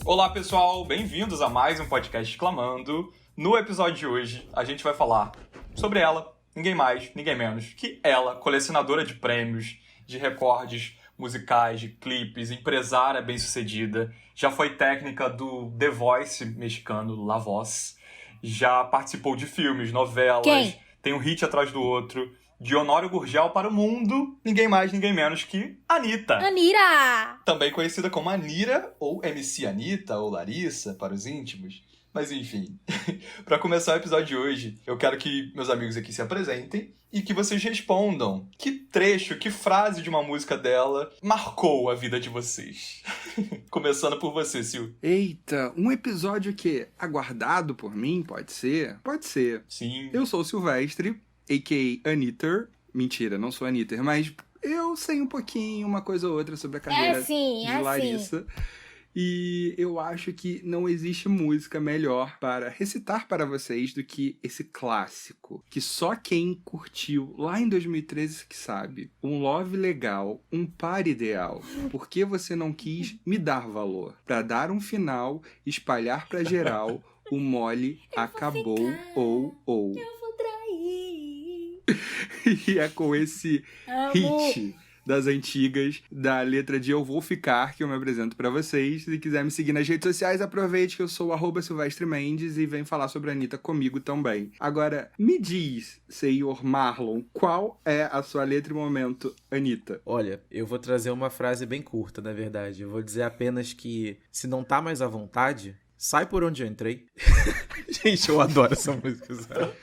Olá pessoal, bem-vindos a mais um podcast Exclamando. No episódio de hoje, a gente vai falar sobre ela, ninguém mais, ninguém menos que ela, colecionadora de prêmios, de recordes musicais, de clipes, empresária bem-sucedida, já foi técnica do The Voice mexicano, La Voz, já participou de filmes, novelas, tem um hit atrás do outro, de Honório Gurgel para o mundo, ninguém mais, ninguém menos que Anitta. Anira! Também conhecida como Anira, ou MC Anitta, ou Larissa, para os íntimos. Mas enfim, para começar o episódio de hoje, eu quero que meus amigos aqui se apresentem e que vocês respondam que trecho, que frase de uma música dela marcou a vida de vocês. Começando por você, Sil. Eita, um episódio que aguardado por mim, pode ser? Pode ser. Sim. Eu sou o Silvestre, a.k.a. Anitter. Mentira, não sou Anitter, mas eu sei um pouquinho, uma coisa ou outra sobre a carreira de Larissa. E eu acho que não existe música melhor para recitar para vocês do que esse clássico, que só quem curtiu lá em 2013 que sabe. Um love legal, um par ideal. Por que você não quis me dar valor? Pra dar um final, espalhar pra geral, o mole acabou ou. Eu vou trair. E é com esse hit das antigas, da letra de Eu Vou Ficar, que eu me apresento pra vocês. Se quiser me seguir nas redes sociais, aproveite que eu sou o @Silvestre Mendes e vem falar sobre a Anitta comigo também. Agora, me diz, senhor Marlon, qual é a sua letra e momento, Anitta? Olha, eu vou trazer uma frase bem curta, na verdade. Eu vou dizer apenas que, se não tá mais à vontade, sai por onde eu entrei. Gente, eu adoro essa música, sabe?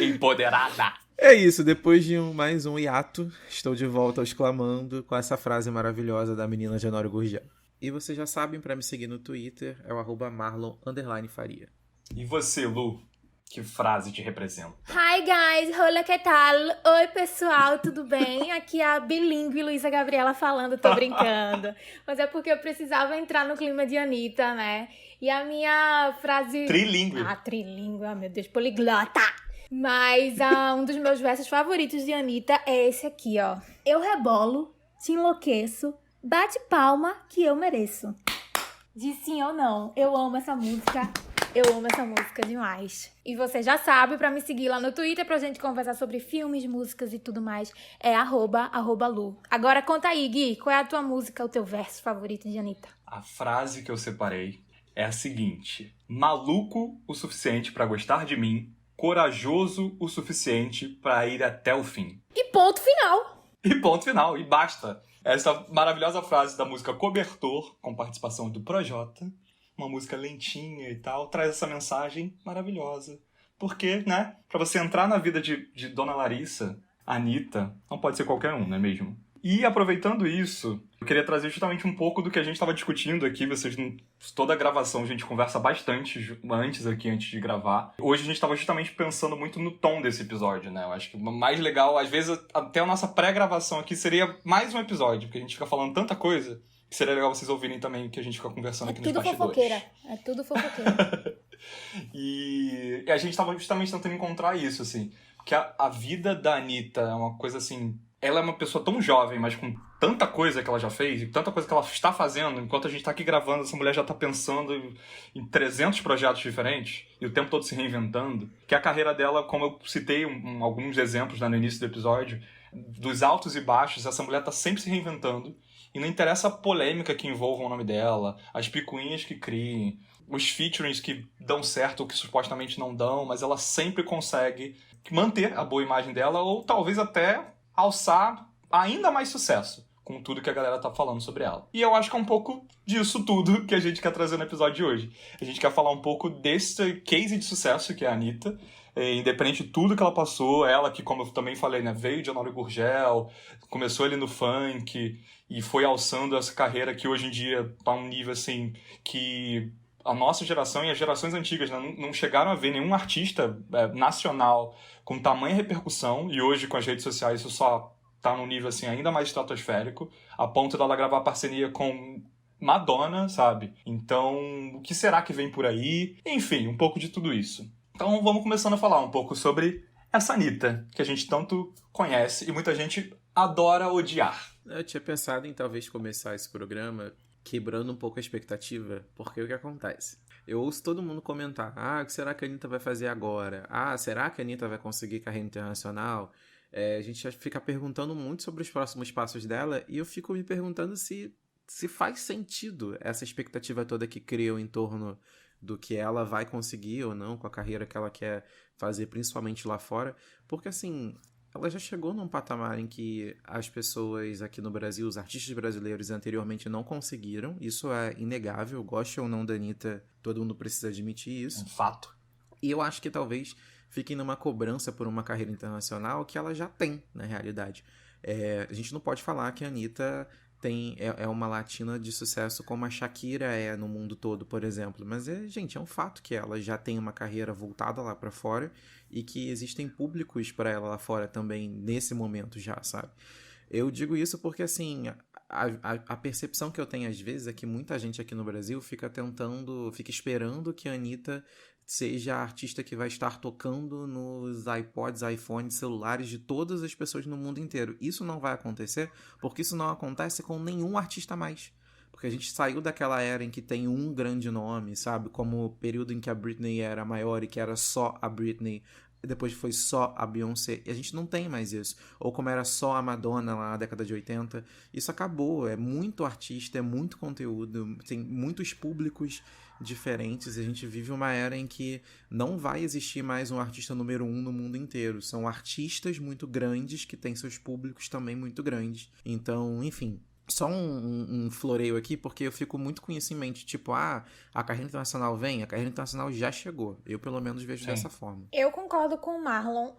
Empoderada. É isso, depois de mais um hiato, estou de volta ao Exclamando com essa frase maravilhosa da menina de Honório Gurgel. E vocês já sabem, para me seguir no Twitter, é o @Marlon_Faria. E você, Lu? Que frase te representa? Hi guys, hola, que tal? Oi pessoal, tudo bem? Aqui é a bilíngue Luísa Gabriela falando, tô brincando. Mas é porque eu precisava entrar no clima de Anitta, né? E a minha frase... Trilíngue. Trilíngue, meu Deus, poliglota! Mas um dos meus versos favoritos de Anitta é esse aqui, ó. Eu rebolo, te enlouqueço, bate palma que eu mereço. Diz sim ou não, eu amo essa música. Eu amo essa música demais. E você já sabe, pra me seguir lá no Twitter, pra gente conversar sobre filmes, músicas e tudo mais, é @Lu. Agora conta aí, Gui, qual é a tua música, o teu verso favorito de Anitta? A frase que eu separei é a seguinte: maluco o suficiente pra gostar de mim, corajoso o suficiente pra ir até o fim. E ponto final. E ponto final, e basta. Essa maravilhosa frase da música Cobertor, com participação do Projota, uma música lentinha e tal, traz essa mensagem maravilhosa. Porque, né, pra você entrar na vida de Dona Larissa, Anitta, não pode ser qualquer um, não é mesmo? E aproveitando isso, eu queria trazer justamente um pouco do que a gente estava discutindo aqui. Toda a gravação a gente conversa bastante antes de gravar. Hoje a gente estava justamente pensando muito no tom desse episódio, né? Eu acho que o mais legal, às vezes, até a nossa pré-gravação aqui seria mais um episódio, porque a gente fica falando tanta coisa que seria legal vocês ouvirem também que a gente fica conversando aqui nos bastidores. É tudo fofoqueira. E a gente estava justamente tentando encontrar isso, assim. Porque a vida da Anitta é uma coisa assim... Ela é uma pessoa tão jovem, mas com tanta coisa que ela já fez, e tanta coisa que ela está fazendo, enquanto a gente está aqui gravando, essa mulher já está pensando em 300 projetos diferentes, e o tempo todo se reinventando, que a carreira dela, como eu citei alguns exemplos no início do episódio, dos altos e baixos, essa mulher está sempre se reinventando, e não interessa a polêmica que envolva o nome dela, as picuinhas que criem, os featurings que dão certo ou que supostamente não dão, mas ela sempre consegue manter a boa imagem dela, ou talvez até alçar ainda mais sucesso com tudo que a galera tá falando sobre ela. E eu acho que é um pouco disso tudo que a gente quer trazer no episódio de hoje. A gente quer falar um pouco desse case de sucesso que é a Anitta, independente de tudo que ela passou, ela que, como eu também falei, né, veio de Honório Gurgel, começou ali no funk e foi alçando essa carreira que hoje em dia tá um nível assim que a nossa geração e as gerações antigas, né, não chegaram a ver nenhum artista nacional com tamanha repercussão, e hoje com as redes sociais isso só tá num nível assim ainda mais estratosférico, a ponto dela gravar parceria com Madonna, sabe? Então, o que será que vem por aí? Enfim, um pouco de tudo isso. Então vamos começando a falar um pouco sobre essa Anitta, que a gente tanto conhece e muita gente adora odiar. Eu tinha pensado em talvez começar esse programa quebrando um pouco a expectativa, porque o que acontece? Eu ouço todo mundo comentar, o que será que a Anitta vai fazer agora? Será que a Anitta vai conseguir carreira internacional? A gente fica perguntando muito sobre os próximos passos dela, e eu fico me perguntando se faz sentido essa expectativa toda que criam em torno do que ela vai conseguir ou não com a carreira que ela quer fazer, principalmente lá fora, porque assim, ela já chegou num patamar em que as pessoas aqui no Brasil, os artistas brasileiros anteriormente não conseguiram, isso é inegável, goste ou não da Anitta, todo mundo precisa admitir isso. Um fato. E eu acho que talvez fiquem numa cobrança por uma carreira internacional que ela já tem, na realidade. A gente não pode falar que a Anitta é uma latina de sucesso como a Shakira é no mundo todo, por exemplo. Mas, gente, é um fato que ela já tem uma carreira voltada lá pra fora e que existem públicos pra ela lá fora também nesse momento já, sabe? Eu digo isso porque, assim, a percepção que eu tenho às vezes é que muita gente aqui no Brasil fica esperando que a Anitta seja a artista que vai estar tocando nos iPods, iPhones, celulares de todas as pessoas no mundo inteiro. Isso não vai acontecer, porque isso não acontece com nenhum artista mais. Porque a gente saiu daquela era em que tem um grande nome, sabe? Como o período em que a Britney era maior e que era só a Britney, depois foi só a Beyoncé, e a gente não tem mais isso. Ou como era só a Madonna lá na década de 80. Isso acabou, é muito artista, é muito conteúdo, tem muitos públicos diferentes, e a gente vive uma era em que não vai existir mais um artista número 1 no mundo inteiro. São artistas muito grandes que têm seus públicos também muito grandes. Então, enfim, só um floreio aqui, porque eu fico muito com isso em mente. Tipo, a carreira internacional vem, a carreira internacional já chegou. Eu, pelo menos, vejo dessa forma. Eu concordo com o Marlon.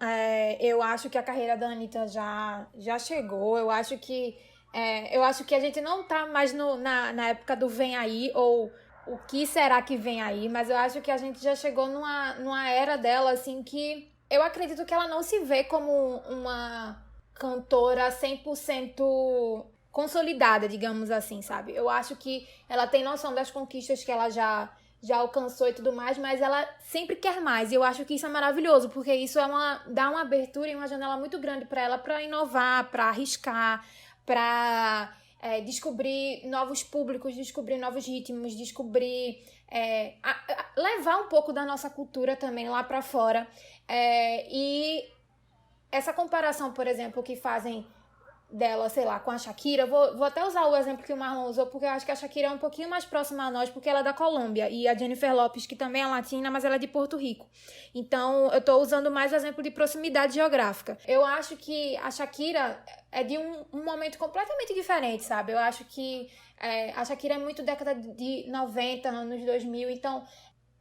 Eu acho que a carreira da Anitta já chegou. Eu acho que a gente não tá mais na época do vem aí, ou o que será que vem aí, mas eu acho que a gente já chegou numa era dela, assim, que eu acredito que ela não se vê como uma cantora 100% consolidada, digamos assim, sabe? Eu acho que ela tem noção das conquistas que ela já alcançou e tudo mais, mas ela sempre quer mais, e eu acho que isso é maravilhoso, porque isso dá uma abertura e uma janela muito grande para ela, para inovar, para arriscar, para descobrir novos públicos, descobrir novos ritmos, levar um pouco da nossa cultura também lá pra fora. E essa comparação, por exemplo, que fazem dela, sei lá, com a Shakira, vou até usar o exemplo que o Marlon usou, porque eu acho que a Shakira é um pouquinho mais próxima a nós, porque ela é da Colômbia, e a Jennifer Lopez, que também é latina, mas ela é de Porto Rico. Então, eu tô usando mais o exemplo de proximidade geográfica. Eu acho que a Shakira é de um momento completamente diferente, sabe? Eu acho que a Shakira é muito década de 90, anos 2000, então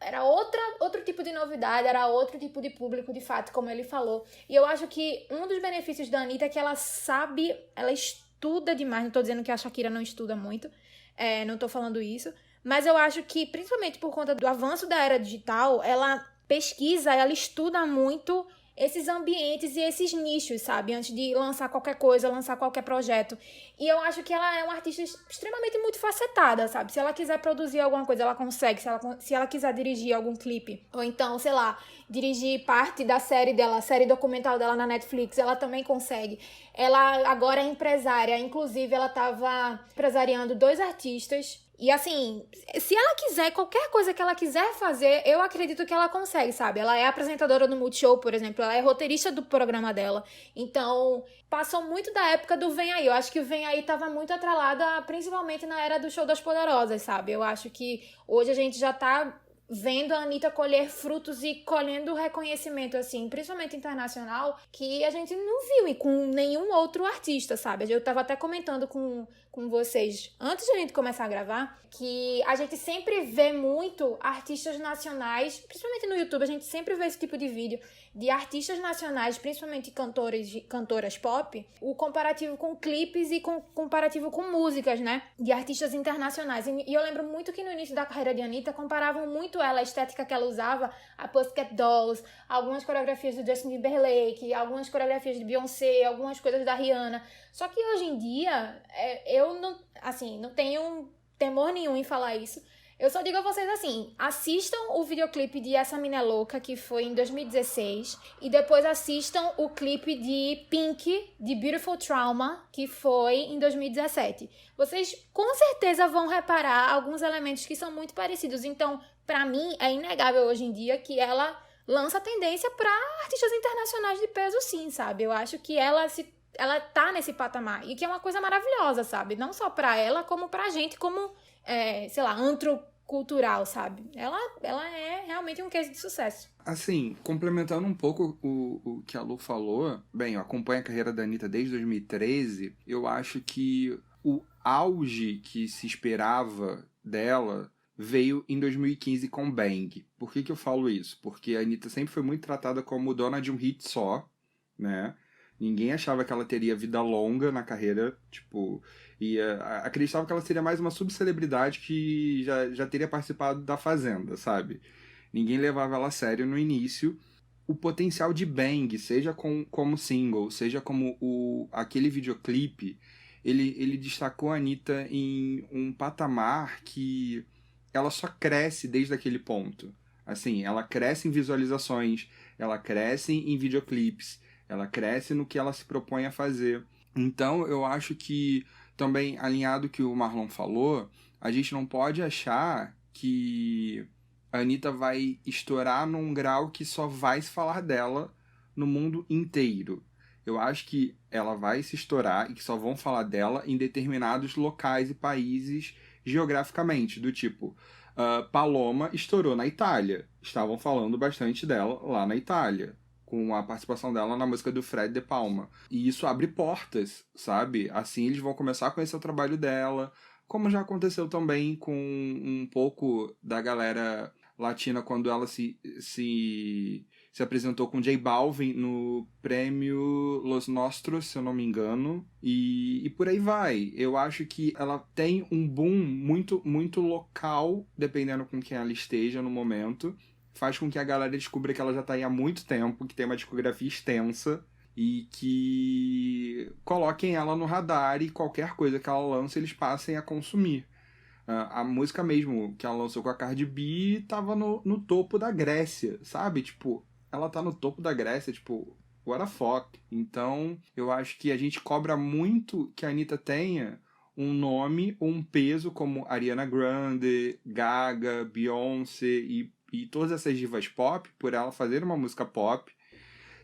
era outro tipo de novidade, era outro tipo de público, de fato, como ele falou. E eu acho que um dos benefícios da Anitta é que ela estuda demais. Não tô dizendo que a Shakira não estuda muito, não tô falando isso. Mas eu acho que, principalmente por conta do avanço da era digital, ela pesquisa, ela estuda muito esses ambientes e esses nichos, sabe? Antes de lançar qualquer coisa, lançar qualquer projeto. E eu acho que ela é uma artista extremamente multifacetada, sabe? Se ela quiser produzir alguma coisa, ela consegue. Se ela quiser dirigir algum clipe, ou então, sei lá, dirigir parte da série dela, a série documental dela na Netflix, ela também consegue. Ela agora é empresária, inclusive ela tava empresariando 2 artistas. E assim, se ela quiser, qualquer coisa que ela quiser fazer, eu acredito que ela consegue, sabe? Ela é apresentadora do Multishow, por exemplo, ela é roteirista do programa dela. Então, passou muito da época do Vem Aí. Eu acho que o Vem Aí tava muito atrelado principalmente na era do Show das Poderosas, sabe? Eu acho que hoje a gente já tá vendo a Anitta colher frutos e colhendo reconhecimento, assim, principalmente internacional, que a gente não viu e com nenhum outro artista, sabe? Eu tava até comentando com vocês, antes de a gente começar a gravar, que a gente sempre vê muito artistas nacionais, principalmente no YouTube, a gente sempre vê esse tipo de vídeo de artistas nacionais, principalmente cantores e cantoras pop, o comparativo com clipes e comparativo com músicas, né? De artistas internacionais. E eu lembro muito que no início da carreira de Anitta, comparavam muito ela, a estética que ela usava, a Pussycat Dolls, algumas coreografias do Justin Timberlake, algumas coreografias de Beyoncé, algumas coisas da Rihanna. Só que hoje em dia, eu não tenho temor nenhum em falar isso. Eu só digo a vocês assim, assistam o videoclipe de Essa Mina é Louca, que foi em 2016, e depois assistam o clipe de Pink, de Beautiful Trauma, que foi em 2017. Vocês com certeza vão reparar alguns elementos que são muito parecidos. Então, pra mim, é inegável hoje em dia que ela lança tendência pra artistas internacionais de peso, sim, sabe? Eu acho que ela tá nesse patamar, e que é uma coisa maravilhosa, sabe? Não só pra ela, como pra gente, como, sei lá, antro cultural, sabe? Ela é realmente um case de sucesso. Assim, complementando um pouco o que a Lu falou, bem, eu acompanho a carreira da Anitta desde 2013, eu acho que o auge que se esperava dela veio em 2015 com Bang. Por que eu falo isso? Porque a Anitta sempre foi muito tratada como dona de um hit só, né? Ninguém achava que ela teria vida longa na carreira, tipo... E acreditava que ela seria mais uma subcelebridade que já teria participado da Fazenda, sabe? Ninguém levava ela a sério no início. O potencial de Bang, seja como single, seja como aquele videoclipe, ele destacou a Anitta em um patamar que ela só cresce desde aquele ponto. Assim, ela cresce em visualizações, ela cresce em videoclipes, ela cresce no que ela se propõe a fazer. Então, eu acho que, também alinhado que o Marlon falou, a gente não pode achar que a Anitta vai estourar num grau que só vai se falar dela no mundo inteiro. Eu acho que ela vai se estourar e que só vão falar dela em determinados locais e países geograficamente, do tipo... Paloma estourou na Itália. Estavam falando bastante dela lá na Itália, com a participação dela na música do Fred De Palma. E isso abre portas, sabe? Assim eles vão começar a conhecer o trabalho dela, como já aconteceu também com um pouco da galera latina quando ela se apresentou com J Balvin no prêmio Los Nostros, se eu não me engano, e por aí vai. Eu acho que ela tem um boom muito, muito local, dependendo com quem ela esteja no momento, faz com que a galera descubra que ela já tá aí há muito tempo, que tem uma discografia extensa, e que coloquem ela no radar e qualquer coisa que ela lance eles passem a consumir. A música mesmo que ela lançou com a Cardi B tava no topo da Grécia, sabe? Tipo, ela tá no topo da Grécia, tipo, what the fuck? Então, eu acho que a gente cobra muito que a Anitta tenha um nome ou um peso como Ariana Grande, Gaga, Beyoncé e todas essas divas pop, por ela fazer uma música pop,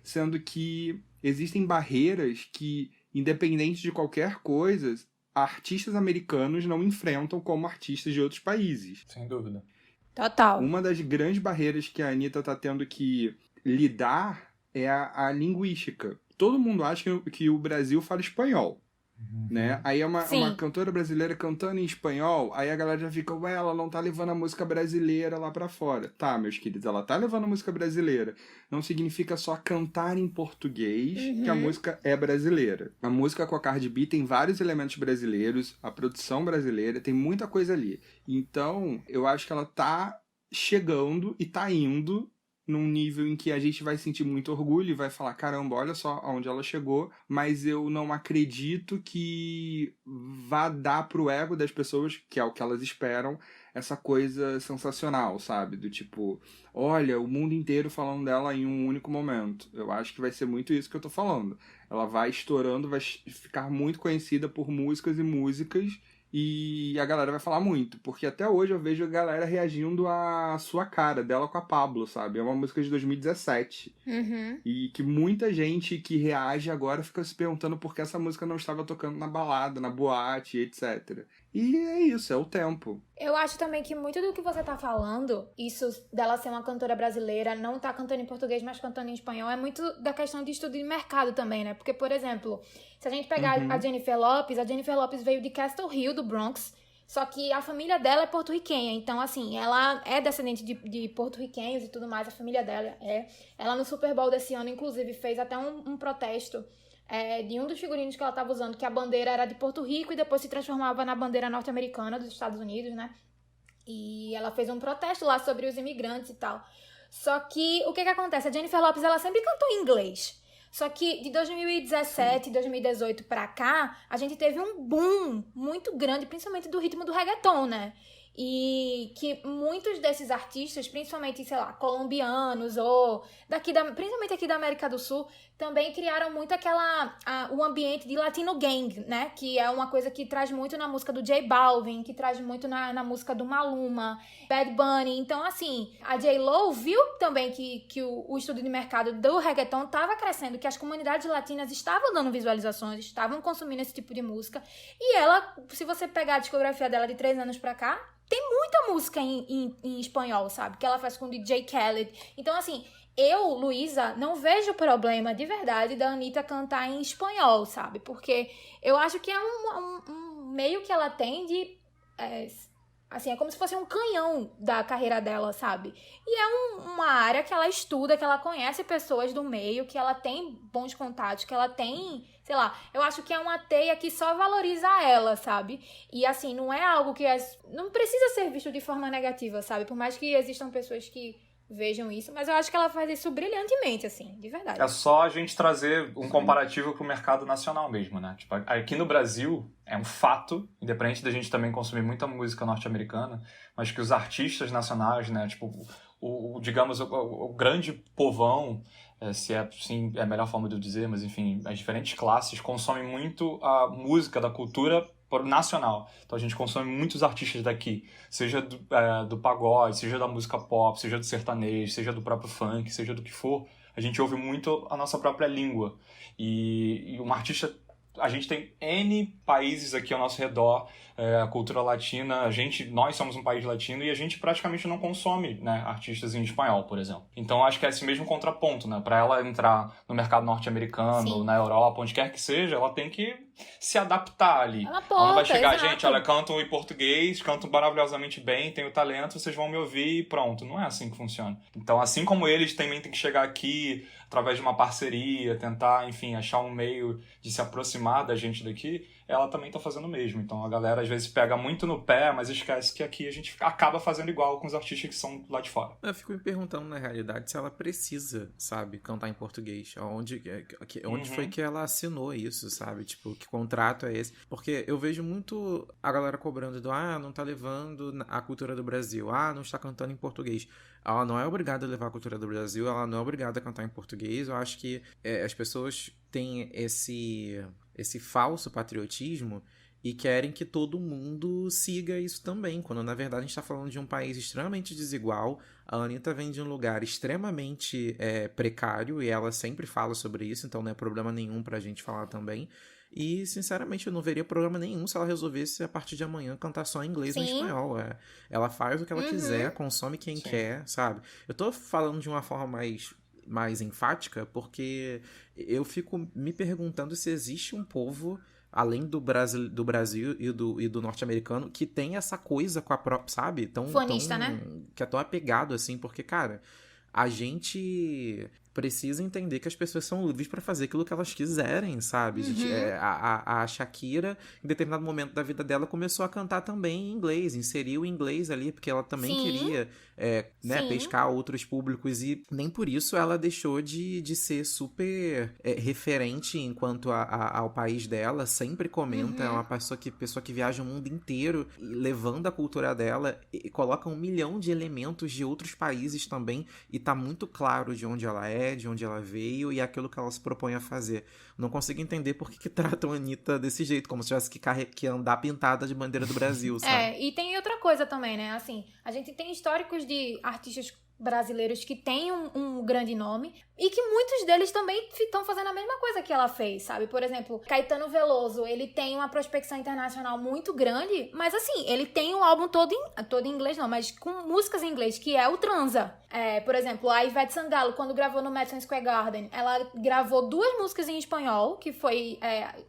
sendo que existem barreiras que, independente de qualquer coisa, artistas americanos não enfrentam como artistas de outros países. Sem dúvida. Total. Uma das grandes barreiras que a Anitta tá tendo que lidar é a linguística. Todo mundo acha que o Brasil fala espanhol, né? Aí é uma cantora brasileira cantando em espanhol, aí a galera já fica, ué, ela não tá levando a música brasileira lá pra fora. Tá, meus queridos, ela tá levando a música brasileira. Não significa só cantar em português que a música é brasileira. A música com a Cardi B tem vários elementos brasileiros, a produção brasileira, tem muita coisa ali. Então, eu acho que ela tá chegando e tá indo num nível em que a gente vai sentir muito orgulho e vai falar, caramba, olha só aonde ela chegou, mas eu não acredito que vá dar pro ego das pessoas, que é o que elas esperam, essa coisa sensacional, sabe? Do tipo, olha, o mundo inteiro falando dela em um único momento. Eu acho que vai ser muito isso que eu tô falando. Ela vai estourando, vai ficar muito conhecida por músicas e músicas, e a galera vai falar muito, porque até hoje eu vejo a galera reagindo à Sua Cara, dela com a Pablo, sabe? É uma música de 2017. E que muita gente que reage agora fica se perguntando por que essa música não estava tocando na balada, na boate, etc. E é isso, é o tempo. Eu acho também que muito do que você tá falando, isso dela ser uma cantora brasileira, não tá cantando em português, mas cantando em espanhol, é muito da questão de estudo de mercado também, né? Porque, por exemplo, se a gente pegar a Jennifer Lopez veio de Castle Hill, do Bronx, só que a família dela é porto-riquenha, então, assim, ela é descendente de porto-riquenhos e tudo mais, a família dela é. Ela no Super Bowl desse ano, inclusive, fez até um protesto de um dos figurinos que ela estava usando, que a bandeira era de Porto Rico e depois se transformava na bandeira norte-americana dos Estados Unidos, né? E ela fez um protesto lá sobre os imigrantes e tal. Só que, o que acontece? A Jennifer Lopez, ela sempre cantou em inglês. Só que de 2017, 2018 pra cá, a gente teve um boom muito grande, principalmente do ritmo do reggaeton, né? e que muitos desses artistas, principalmente, sei lá, colombianos ou principalmente aqui da América do Sul, também criaram muito o ambiente de Latino Gang, né? Que é uma coisa que traz muito na música do J Balvin, que traz muito na música do Maluma, Bad Bunny. Então, assim, a J.Lo viu também que o estudo de mercado do reggaeton estava crescendo, que as comunidades latinas estavam dando visualizações, estavam consumindo esse tipo de música. E ela, se você pegar a discografia dela de 3 anos pra cá, tem muita música em espanhol, sabe? Que ela faz com o DJ Khaled. Então, assim, eu, Luísa, não vejo problema de verdade da Anitta cantar em espanhol, sabe? Porque eu acho que é um meio que ela tem de... assim, é como se fosse um canhão da carreira dela, sabe? E é uma área que ela estuda, que ela conhece pessoas do meio, que ela tem bons contatos, que ela tem... Sei lá, eu acho que é uma teia que só valoriza ela, sabe? E assim, não é algo que... não precisa ser visto de forma negativa, sabe? Por mais que existam pessoas que vejam isso, mas eu acho que ela faz isso brilhantemente, assim, de verdade. É só a gente trazer um comparativo pro mercado nacional mesmo, né? Tipo, aqui no Brasil, é um fato, independente da gente também consumir muita música norte-americana, mas que os artistas nacionais, né? Tipo, digamos, o grande povão, se é assim, é a melhor forma de eu dizer, mas enfim, as diferentes classes consomem muito a música da cultura nacional. Então a gente consome muitos artistas daqui, seja do pagode, seja da música pop, seja do sertanejo, seja do próprio funk, seja do que for. A gente ouve muito a nossa própria língua. E um artista... A gente tem N países aqui ao nosso redor, a cultura latina, nós somos um país latino e a gente praticamente não consome, né, artistas em espanhol, por exemplo. Então acho que é esse mesmo contraponto, né? Para ela entrar no mercado norte-americano, na Europa, onde quer que seja, ela tem que se adaptar ali. Ela não vai chegar, exato. Gente, olha, canto em português, canto maravilhosamente bem, tenho talento, vocês vão me ouvir e pronto. Não é assim que funciona. Então, assim como eles também têm que chegar aqui através de uma parceria, tentar, enfim, achar um meio de se aproximar da gente daqui, ela também tá fazendo o mesmo. Então a galera às vezes pega muito no pé, mas esquece que aqui a gente acaba fazendo igual com os artistas que são lá de fora. Eu fico me perguntando, na realidade, se ela precisa, sabe, cantar em português. Onde foi que ela assinou isso, sabe? Tipo, que contrato é esse? Porque eu vejo muito a galera cobrando não tá levando a cultura do Brasil. Não está cantando em português. Ela não é obrigada a levar a cultura do Brasil, ela não é obrigada a cantar em português. Eu acho que as pessoas têm esse falso patriotismo e querem que todo mundo siga isso também, quando na verdade a gente está falando de um país extremamente desigual. A Anitta vem de um lugar extremamente precário e ela sempre fala sobre isso, então não é problema nenhum pra gente falar também. E, sinceramente, eu não veria problema nenhum se ela resolvesse, a partir de amanhã, cantar só em inglês ou em espanhol. Ela faz o que ela quiser, consome quem quer, sabe? Eu tô falando de uma forma mais enfática, porque eu fico me perguntando se existe um povo, além do Brasil e do norte-americano, que tem essa coisa com a própria, sabe? Fonista, né? Que é tão apegado, assim, porque, cara, a gente precisa entender que as pessoas são livres pra fazer aquilo que elas quiserem, sabe? A Shakira, em determinado momento da vida dela, começou a cantar também em inglês, inseriu o inglês ali, porque ela também queria pescar outros públicos, e nem por isso ela deixou de ser super referente enquanto ao país dela, sempre comenta, é uma pessoa que viaja o mundo inteiro, levando a cultura dela, e coloca 1 milhão de elementos de outros países também, e tá muito claro de onde ela é, de onde ela veio e aquilo que ela se propõe a fazer. Não consigo entender por que tratam a Anitta desse jeito, como se tivesse que andar pintada de bandeira do Brasil, sabe? E tem outra coisa também, né? Assim, a gente tem históricos de artistas brasileiros que têm um grande nome e que muitos deles também estão fazendo a mesma coisa que ela fez, sabe? Por exemplo, Caetano Veloso, ele tem uma prospecção internacional muito grande, mas assim, ele tem um álbum todo em inglês não, mas com músicas em inglês, que é o Transa. Por exemplo, a Ivete Sangalo, quando gravou no Madison Square Garden, ela gravou 2 músicas em espanhol, que foi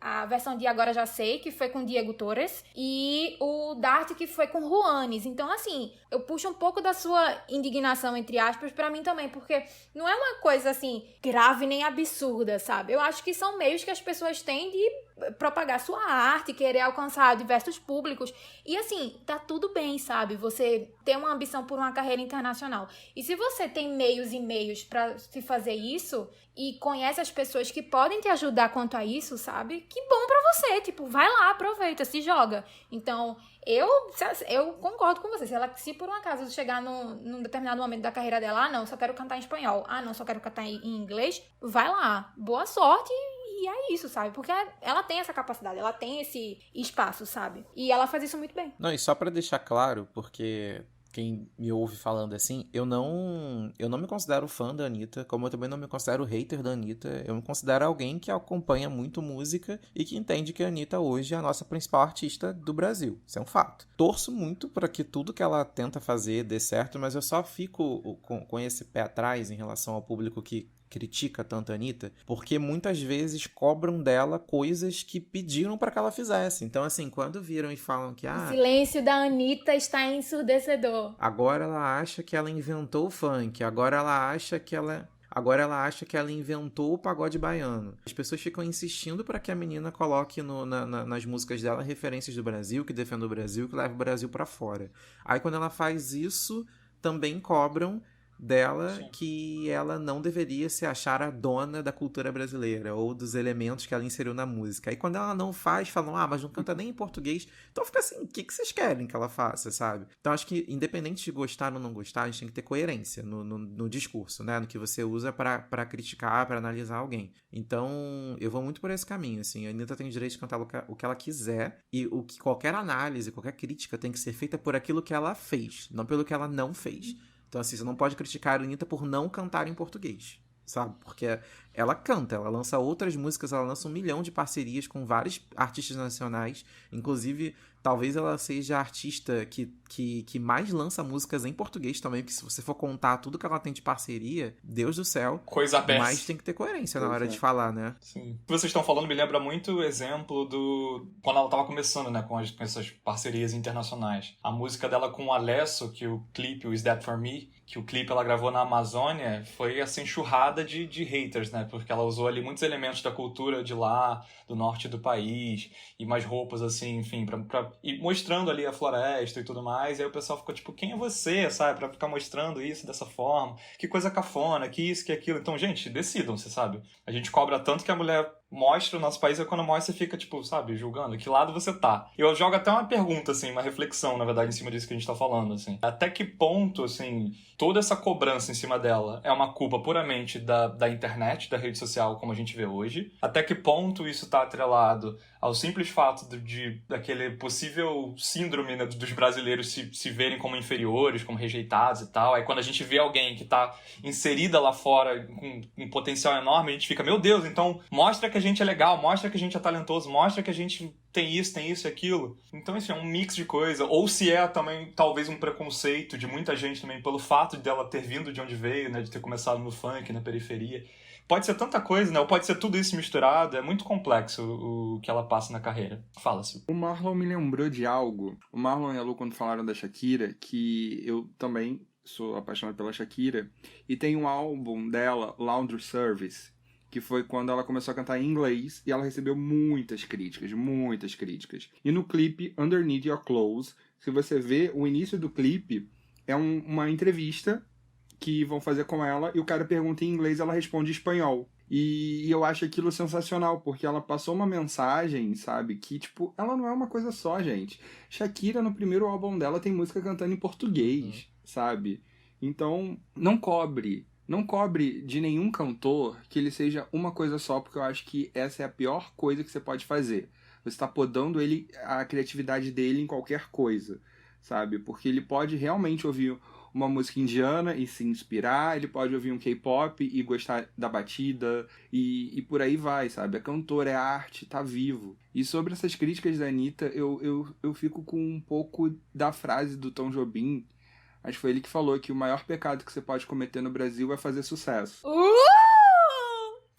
a versão de Agora Já Sei, que foi com Diego Torres, e o Dart, que foi com Juanes. Então, assim, eu puxo um pouco da sua indignação, entre aspas, pra mim também, porque não é uma coisa, assim, grave nem absurda, sabe? Eu acho que são meios que as pessoas têm de propagar sua arte, querer alcançar diversos públicos, e assim, tá tudo bem, sabe? Você ter uma ambição por uma carreira internacional. E se você tem meios e meios pra se fazer isso, e conhece as pessoas que podem te ajudar quanto a isso, sabe? Que bom pra você, tipo, vai lá, aproveita, se joga. Então, eu concordo com você. Se por um acaso chegar num determinado momento da carreira dela, não, só quero cantar em espanhol, não, só quero cantar em inglês, vai lá, boa sorte e é isso, sabe? Porque ela tem essa capacidade, ela tem esse espaço, sabe? E ela faz isso muito bem. Não, e só pra deixar claro, porque quem me ouve falando assim, eu não me considero fã da Anitta, como eu também não me considero hater da Anitta, eu me considero alguém que acompanha muito música e que entende que a Anitta hoje é a nossa principal artista do Brasil, isso é um fato. Torço muito para que tudo que ela tenta fazer dê certo, mas eu só fico com esse pé atrás em relação ao público que critica tanto a Anitta, porque muitas vezes cobram dela coisas que pediram para que ela fizesse. Então, assim, quando viram e falam que... O silêncio da Anitta está ensurdecedor. Agora ela acha que ela inventou o funk, agora ela acha que ela inventou o pagode baiano. As pessoas ficam insistindo para que a menina coloque nas músicas dela referências do Brasil, que defenda o Brasil, que leve o Brasil para fora. Aí quando ela faz isso, também cobram dela Sim. que ela não deveria se achar a dona da cultura brasileira ou dos elementos que ela inseriu na música. Aí quando ela não faz, falam, mas não canta nem em português. Então fica assim, o que vocês querem que ela faça, sabe? Então acho que independente de gostar ou não gostar, a gente tem que ter coerência no discurso, né? No que você usa pra criticar, pra analisar alguém. Então eu vou muito por esse caminho, assim. A Anitta tem o direito de cantar o que ela quiser e o que qualquer análise, qualquer crítica tem que ser feita por aquilo que ela fez, não pelo que ela não fez. Então, assim, você não pode criticar a Anitta por não cantar em português, sabe? Porque ela canta, ela lança outras músicas, ela lança 1 milhão de parcerias com vários artistas nacionais. Inclusive, talvez ela seja a artista que mais lança músicas em português também, porque se você for contar tudo que ela tem de parceria, Deus do céu. Coisa aberta. Mas tem que ter coerência na hora de falar, né? Sim. O que vocês estão falando me lembra muito o exemplo quando ela tava começando, né, com essas parcerias internacionais. A música dela com o Alesso, que o clipe, o Is That For Me, que o clipe ela gravou na Amazônia, foi assim, enxurrada de haters, né? Porque ela usou ali muitos elementos da cultura de lá, do norte do país, e mais roupas, assim, enfim, e mostrando ali a floresta e tudo mais, e aí o pessoal ficou tipo, quem é você, sabe? Pra ficar mostrando isso dessa forma, que coisa cafona, que isso, que aquilo. Então, gente, decidam, você sabe? A gente cobra tanto que a mulher mostra o nosso país e quando mostra você fica, tipo, sabe, julgando que lado você tá. Eu jogo até uma pergunta, assim, uma reflexão, na verdade, em cima disso que a gente tá falando, assim. Até que ponto, assim, toda essa cobrança em cima dela é uma culpa puramente da internet, da rede social, como a gente vê hoje? Até que ponto isso tá atrelado ao simples fato daquele possível síndrome, né, dos brasileiros se verem como inferiores, como rejeitados e tal. Aí quando a gente vê alguém que tá inserida lá fora com um potencial enorme, a gente fica, meu Deus, então mostra que a gente é legal, mostra que a gente é talentoso, mostra que a gente tem isso e aquilo. Então isso é um mix de coisa. Ou se é também talvez um preconceito de muita gente também pelo fato dela ter vindo de onde veio, né, de ter começado no funk, na periferia. Pode ser tanta coisa, né? Ou pode ser tudo isso misturado. É muito complexo o que ela passa na carreira. Fala-se. O Marlon me lembrou de algo. O Marlon e a Lu, quando falaram da Shakira, que eu também sou apaixonado pela Shakira, e tem um álbum dela, Laundry Service, que foi quando ela começou a cantar em inglês, e ela recebeu muitas críticas. E no clipe Underneath Your Clothes, se você vê o início do clipe, é uma entrevista que vão fazer com ela, e o cara pergunta em inglês, ela responde em espanhol. E eu acho aquilo sensacional, porque ela passou uma mensagem, sabe, que, tipo, ela não é uma coisa só, gente. Shakira, no primeiro álbum dela, tem música cantando em português, sabe? Então, não cobre de nenhum cantor que ele seja uma coisa só, porque eu acho que essa é a pior coisa que você pode fazer. Você está podando a criatividade dele em qualquer coisa, sabe? Porque ele pode realmente ouvir uma música indiana e se inspirar, ele pode ouvir um K-pop e gostar da batida, e por aí vai, sabe? É cantor, é arte, tá vivo. E sobre essas críticas da Anitta, eu fico com um pouco da frase do Tom Jobim. Acho que foi ele que falou que o maior pecado que você pode cometer no Brasil é fazer sucesso.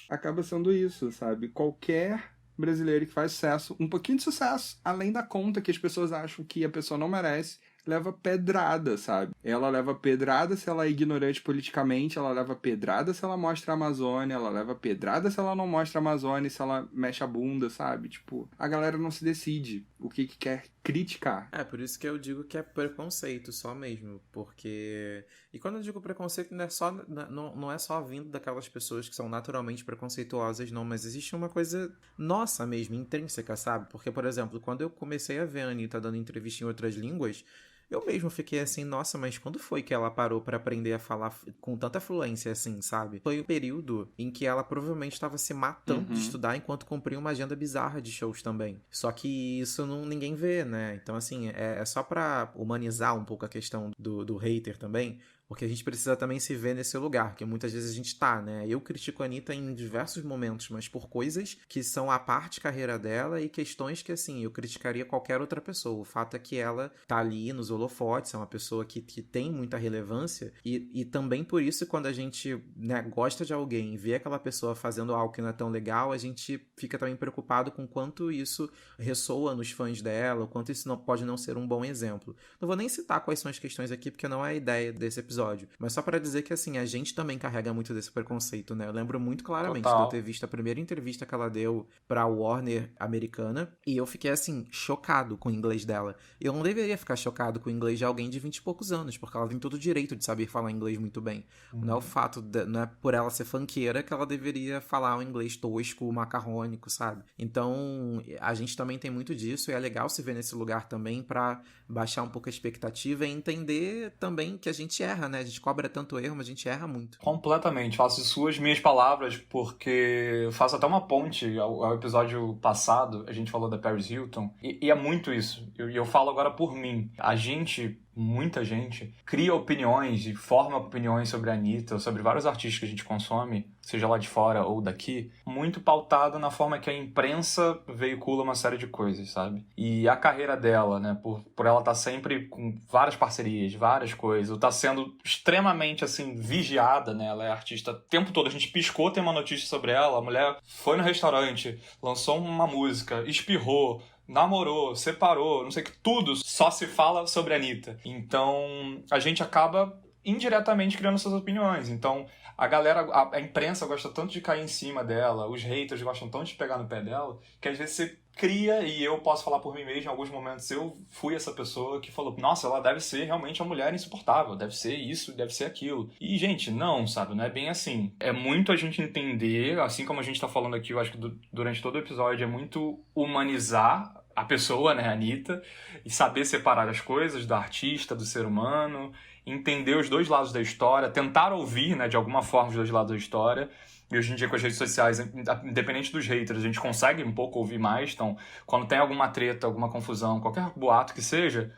Acaba sendo isso, sabe? Qualquer brasileiro que faz sucesso, um pouquinho de sucesso, além da conta que as pessoas acham que a pessoa não merece, leva pedrada, sabe? Ela leva pedrada se ela é ignorante politicamente, ela leva pedrada se ela mostra a Amazônia, ela leva pedrada se ela não mostra a Amazônia, se ela mexe a bunda, sabe? Tipo, a galera não se decide o que quer criticar. Por isso que eu digo que é preconceito só mesmo, porque... E quando eu digo preconceito, não é só vindo daquelas pessoas que são naturalmente preconceituosas, não, mas existe uma coisa nossa mesmo, intrínseca, sabe? Porque, por exemplo, quando eu comecei a ver a Anitta dando entrevista em outras línguas, eu mesmo fiquei assim, nossa, mas quando foi que ela parou pra aprender a falar com tanta fluência assim, sabe? Foi o período em que ela provavelmente estava se matando de estudar enquanto cumpria uma agenda bizarra de shows também. Só que isso ninguém vê, né? Então, assim, é só pra humanizar um pouco a questão do hater também, porque a gente precisa também se ver nesse lugar, que muitas vezes a gente tá, né? Eu critico a Anitta em diversos momentos, mas por coisas que são a parte carreira dela e questões que, assim, eu criticaria qualquer outra pessoa. O fato é que ela tá ali nos holofotes, é uma pessoa que tem muita relevância e também por isso, quando a gente, né, gosta de alguém e vê aquela pessoa fazendo algo que não é tão legal, a gente fica também preocupado com quanto isso ressoa nos fãs dela, o quanto isso pode não ser um bom exemplo. Não vou nem citar quais são as questões aqui, porque não é a ideia desse episódio. Mas só pra dizer que, assim, a gente também carrega muito desse preconceito, né? Eu lembro muito claramente de eu ter visto a primeira entrevista que ela deu pra Warner americana e eu fiquei, assim, chocado com o inglês dela. Eu não deveria ficar chocado com o inglês de alguém de 20 e poucos anos, porque ela tem todo o direito de saber falar inglês muito bem. Não é o fato, não é por ela ser funkeira que ela deveria falar um inglês tosco, macarrônico, sabe? Então, a gente também tem muito disso e é legal se ver nesse lugar também pra baixar um pouco a expectativa e entender também que a gente erra, né? A gente cobra tanto erro, mas a gente erra muito. Completamente. Faço suas minhas palavras, porque eu faço até uma ponte ao episódio passado. A gente falou da Paris Hilton. E é muito isso. E eu falo agora por mim. Muita gente, cria opiniões e forma opiniões sobre a Anitta, ou sobre vários artistas que a gente consome, seja lá de fora ou daqui, muito pautado na forma que a imprensa veicula uma série de coisas, sabe? E a carreira dela, né, por ela estar sempre com várias parcerias, várias coisas, ou tá sendo extremamente, assim, vigiada, né? Ela é artista o tempo todo. A gente piscou, tem uma notícia sobre ela, a mulher foi no restaurante, lançou uma música, espirrou, namorou, separou, não sei o que, tudo só se fala sobre a Anitta. Então, a gente acaba indiretamente criando suas opiniões. Então, a galera, a imprensa gosta tanto de cair em cima dela, os haters gostam tanto de pegar no pé dela, que às vezes você cria, e eu posso falar por mim mesmo, em alguns momentos eu fui essa pessoa que falou, nossa, ela deve ser realmente uma mulher insuportável, deve ser isso, deve ser aquilo. E, gente, não, sabe, não é bem assim. É muito a gente entender, assim como a gente tá falando aqui, eu acho que durante todo o episódio, é muito humanizar a pessoa, né, a Anitta, e saber separar as coisas do artista, do ser humano, entender os dois lados da história, tentar ouvir, né, de alguma forma os dois lados da história. E hoje em dia com as redes sociais, independente dos haters, a gente consegue um pouco ouvir mais. Então, quando tem alguma treta, alguma confusão, qualquer boato que seja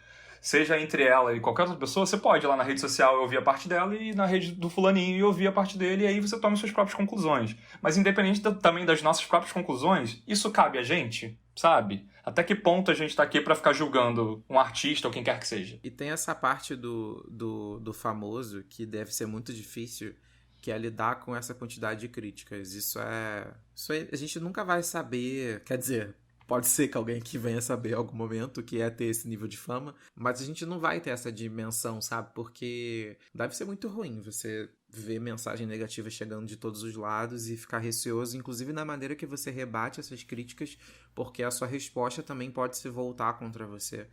entre ela e qualquer outra pessoa, você pode ir lá na rede social e ouvir a parte dela e na rede do fulaninho e ouvir a parte dele, e aí você toma suas próprias conclusões. Mas independente também das nossas próprias conclusões, isso cabe a gente, sabe? Até que ponto a gente tá aqui pra ficar julgando um artista ou quem quer que seja? E tem essa parte do famoso que deve ser muito difícil, que é lidar com essa quantidade de críticas. Isso aí a gente nunca vai saber, quer dizer... Pode ser que alguém aqui venha saber em algum momento o que é ter esse nível de fama, mas a gente não vai ter essa dimensão, sabe? Porque deve ser muito ruim você ver mensagem negativa chegando de todos os lados e ficar receoso, inclusive na maneira que você rebate essas críticas, porque a sua resposta também pode se voltar contra você.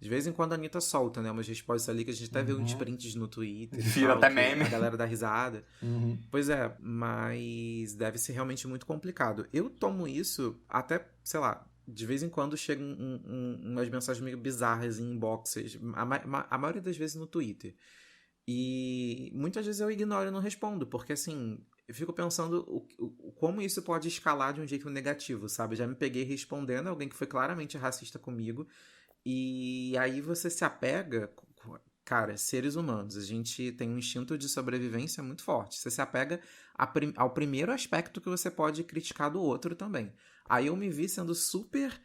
De vez em quando a Anitta solta, né? Umas respostas ali que a gente até vê uns prints no Twitter. Vira até meme. A galera dá risada. Pois é, mas deve ser realmente muito complicado. Eu tomo isso até, sei lá, de vez em quando chegam umas mensagens meio bizarras em inboxes, a maioria das vezes no Twitter. E muitas vezes eu ignoro e não respondo, porque assim, eu fico pensando como isso pode escalar de um jeito negativo, sabe? Já me peguei respondendo a alguém que foi claramente racista comigo, e aí você se apega... Cara, seres humanos, a gente tem um instinto de sobrevivência muito forte. Você se apega ao primeiro aspecto que você pode criticar do outro também. Aí eu me vi sendo super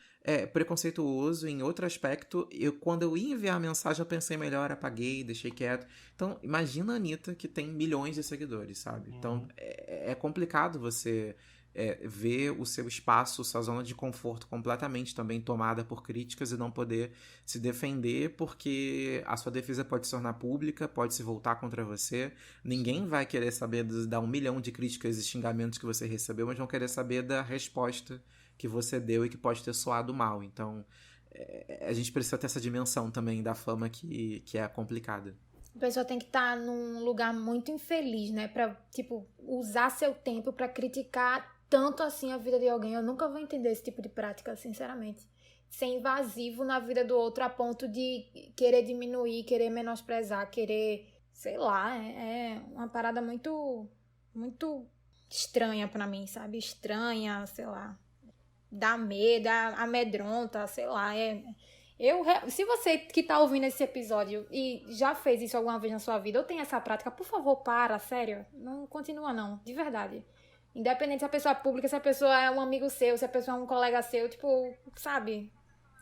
preconceituoso em outro aspecto. Quando eu ia enviar a mensagem, eu pensei melhor, apaguei, deixei quieto. Então, imagina a Anitta, que tem milhões de seguidores, sabe? Então, é complicado você ver o seu espaço, sua zona de conforto completamente também tomada por críticas e não poder se defender, porque a sua defesa pode se tornar pública, pode se voltar contra você. Ninguém vai querer saber dar 1 milhão de críticas e xingamentos que você recebeu, mas vão querer saber da resposta que você deu e que pode ter soado mal. Então, a gente precisa ter essa dimensão também da fama que é complicada. A pessoa tem que estar num lugar muito infeliz, né? Pra, tipo, usar seu tempo pra criticar tanto assim a vida de alguém. Eu nunca vou entender esse tipo de prática, sinceramente. Ser invasivo na vida do outro a ponto de querer diminuir, querer menosprezar, querer... Sei lá, é uma parada muito, muito estranha pra mim, sabe? Estranha, sei lá. Dá medo, amedronta, sei lá. Se você que tá ouvindo esse episódio e já fez isso alguma vez na sua vida ou tem essa prática, por favor, sério. Não continua não, de verdade. Independente se a pessoa é pública, se a pessoa é um amigo seu, se a pessoa é um colega seu, tipo, sabe?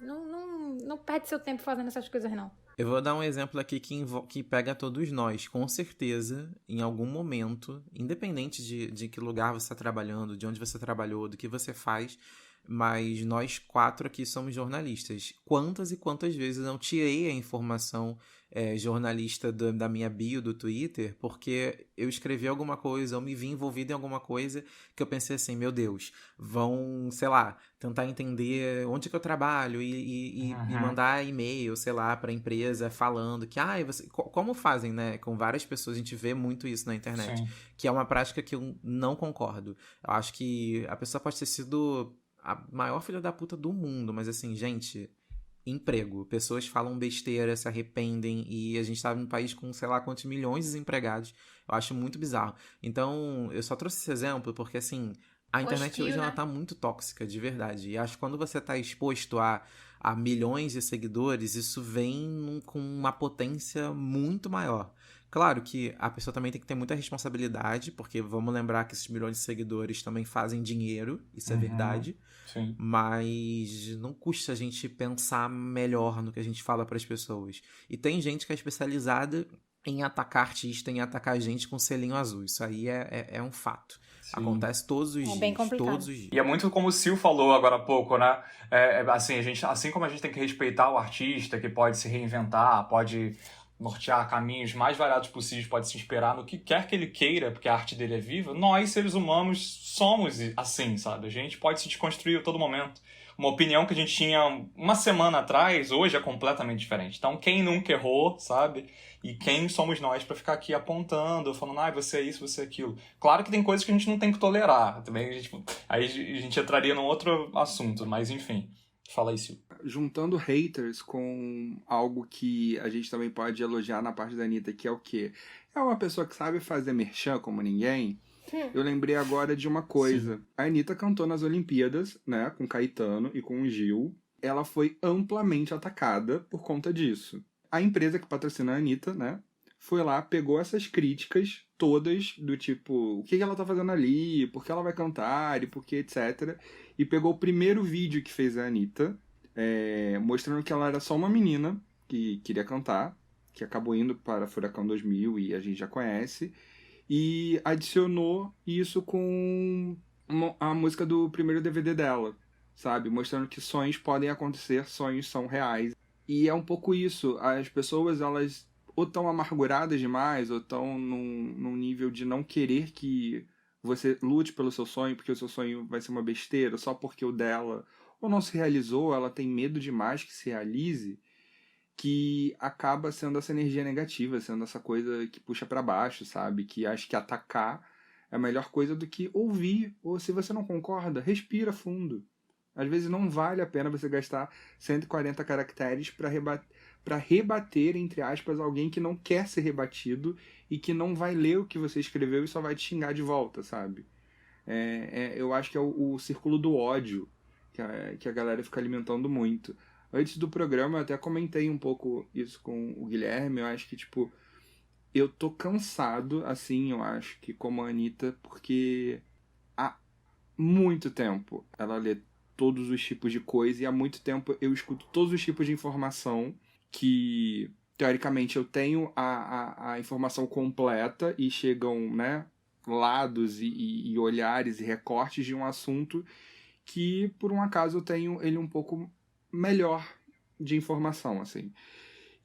Não perde seu tempo fazendo essas coisas, não. Eu vou dar um exemplo aqui que pega todos nós. Com certeza, em algum momento, independente de que lugar você está trabalhando, de onde você trabalhou, do que você faz, mas nós 4 aqui somos jornalistas. Quantas e quantas vezes eu não tirei a informação jornalista da minha bio do Twitter porque eu escrevi alguma coisa, eu me vi envolvido em alguma coisa que eu pensei assim, meu Deus, vão, sei lá, tentar entender onde que eu trabalho e mandar e-mail, sei lá, pra empresa falando que, como fazem, né, com várias pessoas, a gente vê muito isso na internet, Sim. que é uma prática que eu não concordo. Eu acho que a pessoa pode ter sido a maior filha da puta do mundo, mas assim, gente, emprego. Pessoas falam besteira, se arrependem e a gente tá num país com, sei lá, quantos milhões de desempregados. Eu acho muito bizarro. Então, eu só trouxe esse exemplo porque, assim, a internet hoje, ela tá muito tóxica, de verdade. E acho que quando você tá exposto a milhões de seguidores, isso vem com uma potência muito maior. Claro que a pessoa também tem que ter muita responsabilidade, porque vamos lembrar que esses milhões de seguidores também fazem dinheiro, isso é verdade. Sim. Mas não custa a gente pensar melhor no que a gente fala para as pessoas. E tem gente que é especializada em atacar artista, em atacar gente com selinho azul. Isso aí é um fato. Sim. Acontece todos os dias. Bem complicado. Todos os dias. E é muito como o Sil falou agora há pouco, né? Assim como a gente tem que respeitar o artista, que pode se reinventar, pode nortear caminhos mais variados possíveis, pode se inspirar no que quer que ele queira, porque a arte dele é viva, nós, seres humanos, somos assim, sabe? A gente pode se desconstruir a todo momento. Uma opinião que a gente tinha uma semana atrás, hoje é completamente diferente. Então, quem nunca errou, sabe? E quem somos nós para ficar aqui apontando, falando, você é isso, você é aquilo. Claro que tem coisas que a gente não tem que tolerar. Também aí a gente entraria num outro assunto, mas enfim. Fala aí, Sil. Juntando haters com algo que a gente também pode elogiar na parte da Anitta, que é o quê? É uma pessoa que sabe fazer merchan como ninguém. Eu lembrei agora de uma coisa. Sim. A Anitta cantou nas Olimpíadas, né, com Caetano e com o Gil. Ela foi amplamente atacada por conta disso. A empresa que patrocina a Anitta, né, foi lá, pegou essas críticas todas do tipo, o que ela tá fazendo ali, por que ela vai cantar e por que, etc. E pegou o primeiro vídeo que fez a Anitta, mostrando que ela era só uma menina que queria cantar, que acabou indo para Furacão 2000 e a gente já conhece, e adicionou isso com a música do primeiro DVD dela, sabe? Mostrando que sonhos podem acontecer, sonhos são reais. E é um pouco isso, as pessoas, elas ou estão amarguradas demais, ou estão num nível de não querer que você lute pelo seu sonho, porque o seu sonho vai ser uma besteira, só porque o dela ou não se realizou, ela tem medo demais que se realize, que acaba sendo essa energia negativa, sendo essa coisa que puxa pra baixo, sabe? Que acho que atacar é a melhor coisa do que ouvir, ou se você não concorda, respira fundo. Às vezes não vale a pena você gastar 140 caracteres para rebater, entre aspas, alguém que não quer ser rebatido e que não vai ler o que você escreveu e só vai te xingar de volta, sabe? Eu acho que é o círculo do ódio que a galera fica alimentando muito. Antes do programa eu até comentei um pouco isso com o Guilherme, eu acho que, tipo, eu tô cansado, assim, eu acho que como a Anitta, porque há muito tempo ela lê todos os tipos de coisa e há muito tempo eu escuto todos os tipos de informação que, teoricamente, eu tenho a informação completa e chegam, né, lados e olhares e recortes de um assunto que, por um acaso, eu tenho ele um pouco melhor de informação, assim.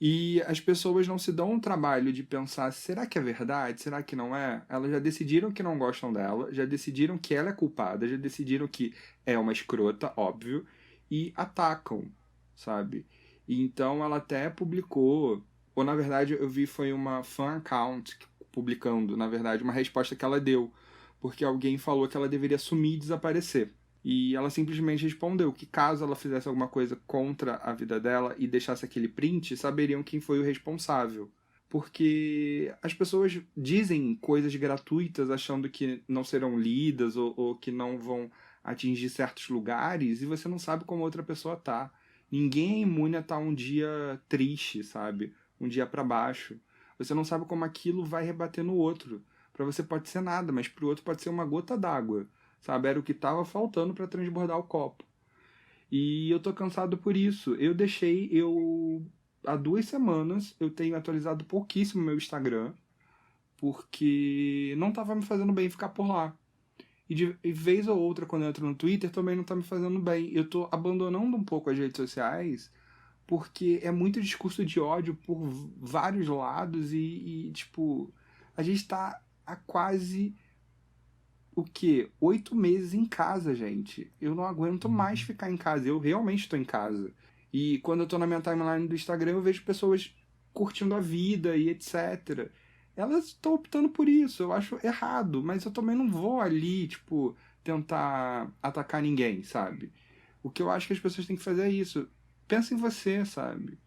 E as pessoas não se dão um trabalho de pensar, será que é verdade? Será que não é? Elas já decidiram que não gostam dela, já decidiram que ela é culpada, já decidiram que é uma escrota, óbvio, e atacam, sabe? E então ela até publicou, ou na verdade eu vi foi uma fan account publicando, na verdade, uma resposta que ela deu, porque alguém falou que ela deveria sumir e desaparecer. E ela simplesmente respondeu que caso ela fizesse alguma coisa contra a vida dela e deixasse aquele print, saberiam quem foi o responsável. Porque as pessoas dizem coisas gratuitas achando que não serão lidas ou que não vão atingir certos lugares e você não sabe como a outra pessoa tá. Ninguém é imune a estar um dia triste, sabe? Um dia para baixo. Você não sabe como aquilo vai rebater no outro. Para você pode ser nada, mas pro outro pode ser uma gota d'água. Sabe, era o que estava faltando para transbordar o copo. E eu tô cansado por isso. Há 2 semanas, eu tenho atualizado pouquíssimo meu Instagram, porque não tava me fazendo bem ficar por lá. E de vez ou outra, quando eu entro no Twitter, também não tá me fazendo bem. Eu tô abandonando um pouco as redes sociais, porque é muito discurso de ódio por vários lados tipo, a gente tá há quase... o quê? 8 meses em casa, gente. Eu não aguento mais ficar em casa. Eu realmente estou em casa. E quando eu tô na minha timeline do Instagram, eu vejo pessoas curtindo a vida e etc. Elas estão optando por isso. Eu acho errado. Mas eu também não vou ali, tipo, tentar atacar ninguém, sabe? O que eu acho que as pessoas têm que fazer é isso. Pensa em você, sabe?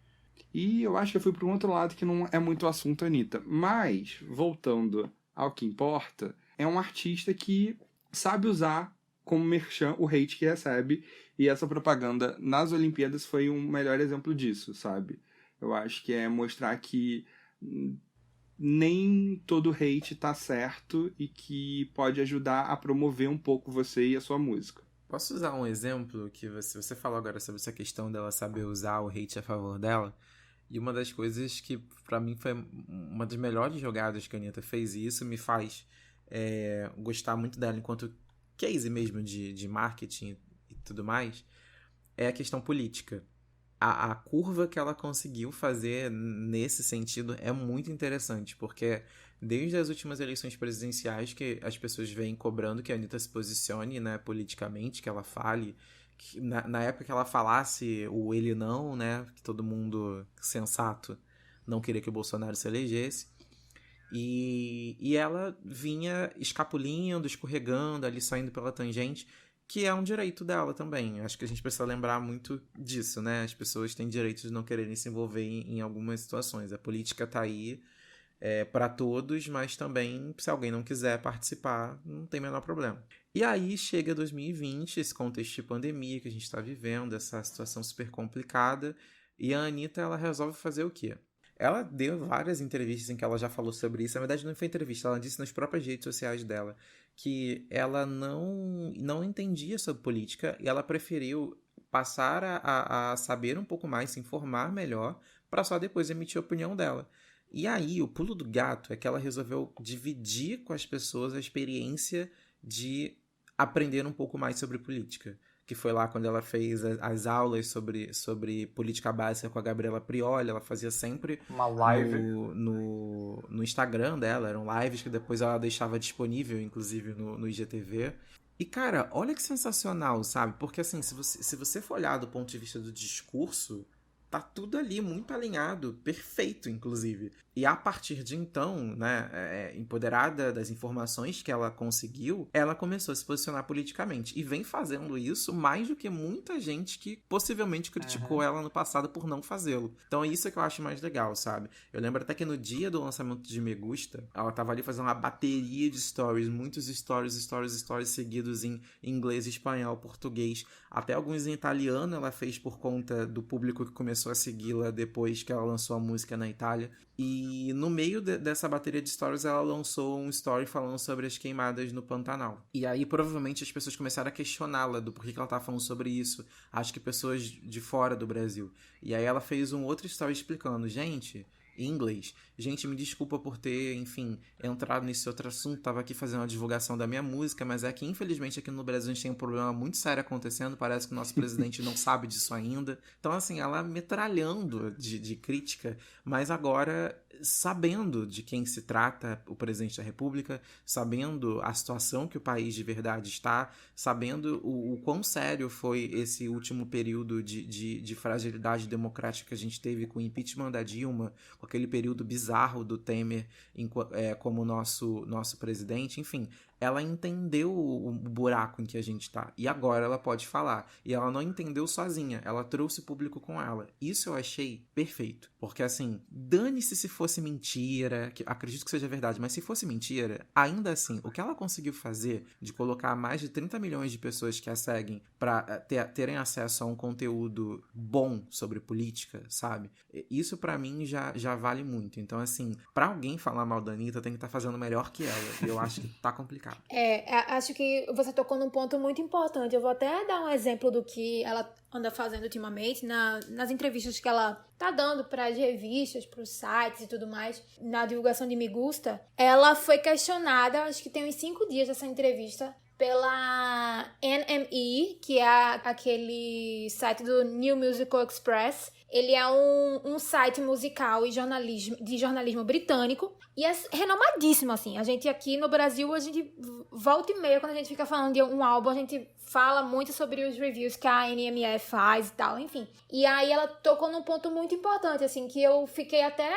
E eu acho que eu fui para um outro lado que não é muito assunto, Anitta. Mas, voltando ao que importa... é um artista que sabe usar como merchan o hate que recebe, e essa propaganda nas Olimpíadas foi um melhor exemplo disso, sabe? Eu acho que é mostrar que nem todo hate tá certo e que pode ajudar a promover um pouco você e a sua música. Posso usar um exemplo que você falou agora sobre essa questão dela saber usar o hate a favor dela? E uma das coisas que pra mim foi uma das melhores jogadas que a Anitta fez, e isso me faz... gostar muito dela enquanto case mesmo de marketing e tudo mais, é a questão política. A curva que ela conseguiu fazer nesse sentido é muito interessante, porque desde as últimas eleições presidenciais que as pessoas vêm cobrando que a Anitta se posicione, né, politicamente, que ela fale, que na época que ela falasse o ele não, né, que todo mundo sensato não queria que o Bolsonaro se elegesse. E ela vinha escapulindo, escorregando, ali saindo pela tangente, que é um direito dela também. Acho que a gente precisa lembrar muito disso, né? As pessoas têm direito de não quererem se envolver em algumas situações. A política tá aí para todos, mas também, se alguém não quiser participar, não tem o menor problema. E aí chega 2020, esse contexto de pandemia que a gente está vivendo, essa situação super complicada, e a Anitta, ela resolve fazer o quê? Ela deu várias entrevistas em que ela já falou sobre isso. Na verdade, não foi entrevista, ela disse nas próprias redes sociais dela que ela não entendia sobre política e ela preferiu passar a saber um pouco mais, se informar melhor, para só depois emitir a opinião dela. E aí, o pulo do gato é que ela resolveu dividir com as pessoas a experiência de aprender um pouco mais sobre política. Que foi lá quando ela fez as aulas sobre política básica com a Gabriela Prioli. Ela fazia sempre uma live no Instagram dela. Eram lives que depois ela deixava disponível, inclusive, no IGTV. E, cara, olha que sensacional, sabe? Porque, assim, se você for olhar do ponto de vista do discurso, tá tudo ali muito alinhado, perfeito, inclusive. E a partir de então, né, empoderada das informações que ela conseguiu, ela começou a se posicionar politicamente. E vem fazendo isso mais do que muita gente que possivelmente criticou ela no passado por não fazê-lo. Então é isso que eu acho mais legal, sabe? Eu lembro até que no dia do lançamento de Me Gusta, ela tava ali fazendo uma bateria de stories, muitos stories seguidos em inglês, espanhol, português, até alguns em italiano ela fez por conta do público que começou a segui-la depois que ela lançou a música na Itália. E no meio dessa bateria de stories ela lançou um story falando sobre as queimadas no Pantanal. E aí provavelmente as pessoas começaram a questioná-la do porquê que ela tava falando sobre isso. Acho que pessoas de fora do Brasil. E aí ela fez um outro story explicando, gente, em inglês. Gente, me desculpa por ter, enfim, entrado nesse outro assunto, tava aqui fazendo uma divulgação da minha música, mas é que, infelizmente, aqui no Brasil a gente tem um problema muito sério acontecendo, parece que o nosso presidente não sabe disso ainda. Então, assim, ela metralhando de crítica, mas agora sabendo de quem se trata o presidente da República, sabendo a situação que o país de verdade está, sabendo o quão sério foi esse último período de fragilidade democrática que a gente teve com o impeachment da Dilma, com aquele período bizarro do Temer como nosso presidente, enfim, ela entendeu o buraco em que a gente tá. E agora ela pode falar. E ela não entendeu sozinha. Ela trouxe o público com ela. Isso eu achei perfeito. Porque, assim, dane-se se fosse mentira, que acredito que seja verdade, mas se fosse mentira, ainda assim, o que ela conseguiu fazer de colocar mais de 30 milhões de pessoas que a seguem pra terem acesso a um conteúdo bom sobre política, sabe? Isso pra mim já vale muito. Então, assim, pra alguém falar mal da Anitta, tem que estar fazendo melhor que ela. E eu acho que tá complicado. Acho que você tocou num ponto muito importante. Eu vou até dar um exemplo do que ela anda fazendo ultimamente nas entrevistas que ela tá dando para as revistas, para os sites e tudo mais, na divulgação de Me Gusta. Ela foi questionada, acho que tem uns 5 dias dessa entrevista, pela NME, que é aquele site do New Musical Express. Ele é um site musical e de jornalismo britânico e é renomadíssimo, assim. A gente aqui no Brasil, a gente volta e meia, quando a gente fica falando de um álbum, a gente fala muito sobre os reviews que a NME faz e tal, enfim. E aí ela tocou num ponto muito importante, assim, que eu fiquei até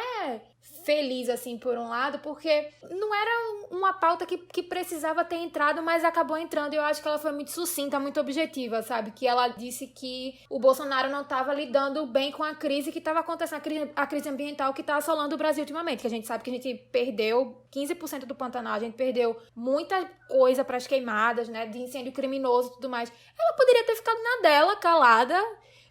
feliz, assim, por um lado, porque não era uma pauta que precisava ter entrado, mas acabou entrando e eu acho que ela foi muito sucinta, muito objetiva, sabe? Que ela disse que o Bolsonaro não estava lidando bem com a crise que estava acontecendo, a crise ambiental que está assolando o Brasil ultimamente, que a gente sabe que a gente perdeu 15% do Pantanal, a gente perdeu muita coisa para as queimadas, né, de incêndio criminoso e tudo mais. Ela poderia ter ficado na dela, calada,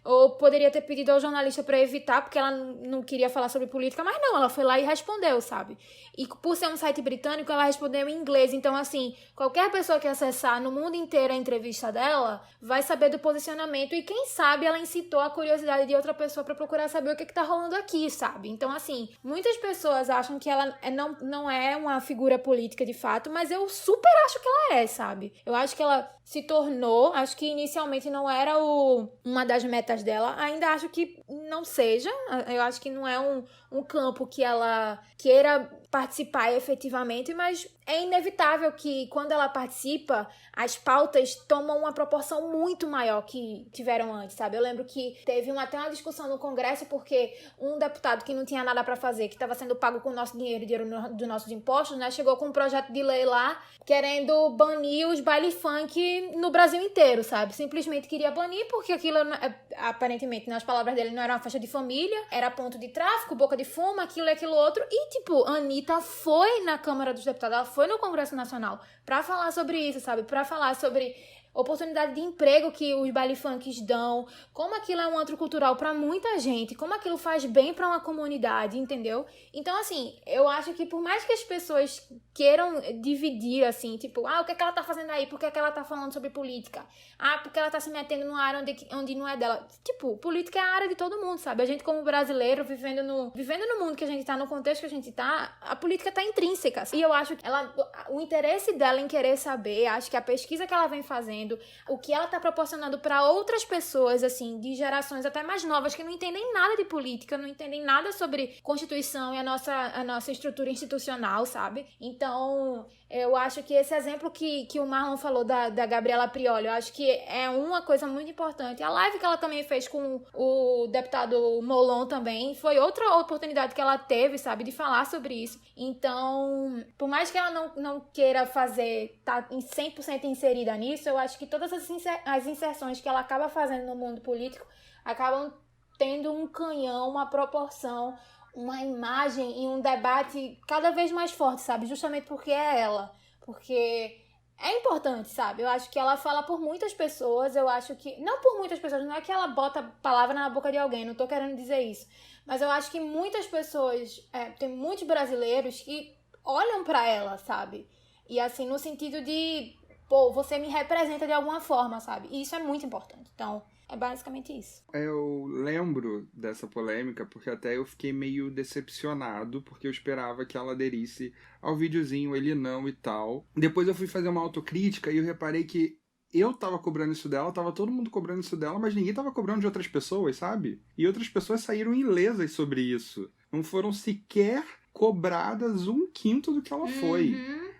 ou poderia ter pedido ao jornalista para evitar, porque ela não queria falar sobre política, mas não, ela foi lá e respondeu, sabe? E por ser um site britânico, ela respondeu em inglês. Então, assim, qualquer pessoa que acessar no mundo inteiro a entrevista dela vai saber do posicionamento e, quem sabe, ela incitou a curiosidade de outra pessoa para procurar saber o que tá rolando aqui, sabe? Então, assim, muitas pessoas acham que ela não é uma figura política de fato, mas eu super acho que ela é, sabe? Eu acho que ela se tornou, acho que inicialmente não era uma das metas dela, ainda acho que não seja, eu acho que não é um campo que ela queira participar efetivamente, mas é inevitável que quando ela participa, as pautas tomam uma proporção muito maior que tiveram antes, sabe? Eu lembro que teve até uma discussão no Congresso porque um deputado que não tinha nada pra fazer, que estava sendo pago com o nosso dinheiro dos nossos impostos, né, chegou com um projeto de lei lá querendo banir os baile funk no Brasil inteiro, sabe? Simplesmente queria banir porque aquilo, aparentemente, nas palavras dele, não era uma festa de família, era ponto de tráfico, boca de fumo, aquilo e aquilo outro. E, tipo, a Anitta foi na Câmara dos Deputados, ela foi no Congresso Nacional pra falar sobre isso, sabe? Pra falar sobre oportunidade de emprego que os baile funks dão, como aquilo é um antro cultural pra muita gente, como aquilo faz bem pra uma comunidade, entendeu? Então, assim, eu acho que por mais que as pessoas queiram dividir, assim, tipo, o que é que ela tá fazendo aí? Por que é que ela tá falando sobre política? Porque ela tá se metendo numa área onde não é dela. Tipo, política é a área de todo mundo, sabe? A gente, como brasileiro, vivendo no mundo que a gente tá, no contexto que a gente tá, a política tá intrínseca. E eu acho que o interesse dela em querer saber, acho que a pesquisa que ela vem fazendo, o que ela tá proporcionando para outras pessoas, assim, de gerações até mais novas, que não entendem nada de política, não entendem nada sobre Constituição e a nossa estrutura institucional, sabe? Então, eu acho que esse exemplo que o Marlon falou da Gabriela Prioli, eu acho que é uma coisa muito importante. A live que ela também fez com o deputado Molon também foi outra oportunidade que ela teve, sabe, de falar sobre isso. Então, por mais que ela não queira tá 100% inserida nisso, eu acho que todas as inserções que ela acaba fazendo no mundo político acabam tendo um canhão, uma proporção, uma imagem e um debate cada vez mais forte, sabe? Justamente porque é ela. Porque é importante, sabe? Eu acho que ela fala por muitas pessoas, eu acho que... Não por muitas pessoas, não é que ela bota palavra na boca de alguém, não tô querendo dizer isso. Mas eu acho que muitas pessoas, tem muitos brasileiros que olham pra ela, sabe? E assim, no sentido de... você me representa de alguma forma, sabe? E isso é muito importante. Então, É basicamente isso. Eu lembro dessa polêmica porque até eu fiquei meio decepcionado, porque eu esperava que ela aderisse ao videozinho, ele não e tal. Depois eu fui fazer uma autocrítica e eu reparei que eu tava cobrando isso dela, tava todo mundo cobrando isso dela, mas ninguém tava cobrando de outras pessoas, sabe? E outras pessoas saíram ilesas sobre isso. Não foram sequer cobradas 1/5 do que ela foi.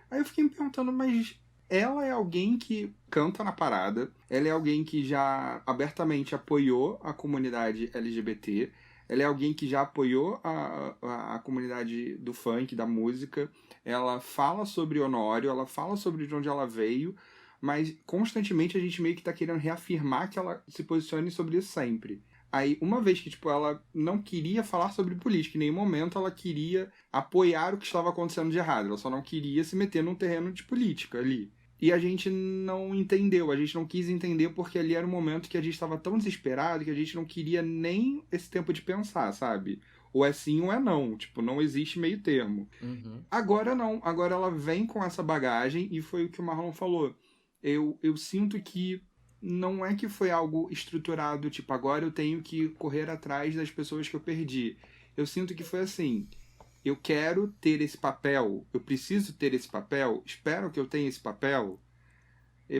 Aí eu fiquei me perguntando, mas ela é alguém que canta na parada, ela é alguém que já abertamente apoiou a comunidade LGBT, ela é alguém que já apoiou a comunidade do funk, da música, ela fala sobre Honório, ela fala sobre de onde ela veio, mas constantemente a gente meio que tá querendo reafirmar que ela se posicione sobre isso sempre. Aí, uma vez que, tipo, ela não queria falar sobre política, em nenhum momento ela queria apoiar o que estava acontecendo de errado, ela só não queria se meter num terreno de política ali. E a gente não entendeu, a gente não quis entender porque ali era um momento que a gente estava tão desesperado que a gente não queria nem esse tempo de pensar, sabe? Ou é sim ou é não, tipo, não existe meio termo. Agora não, agora ela vem com essa bagagem e foi o que o Marlon falou. Eu sinto que não é que foi algo estruturado, tipo, agora eu tenho que correr atrás das pessoas que eu perdi. Eu sinto que foi assim, eu quero ter esse papel, eu preciso ter esse papel, espero que eu tenha esse papel,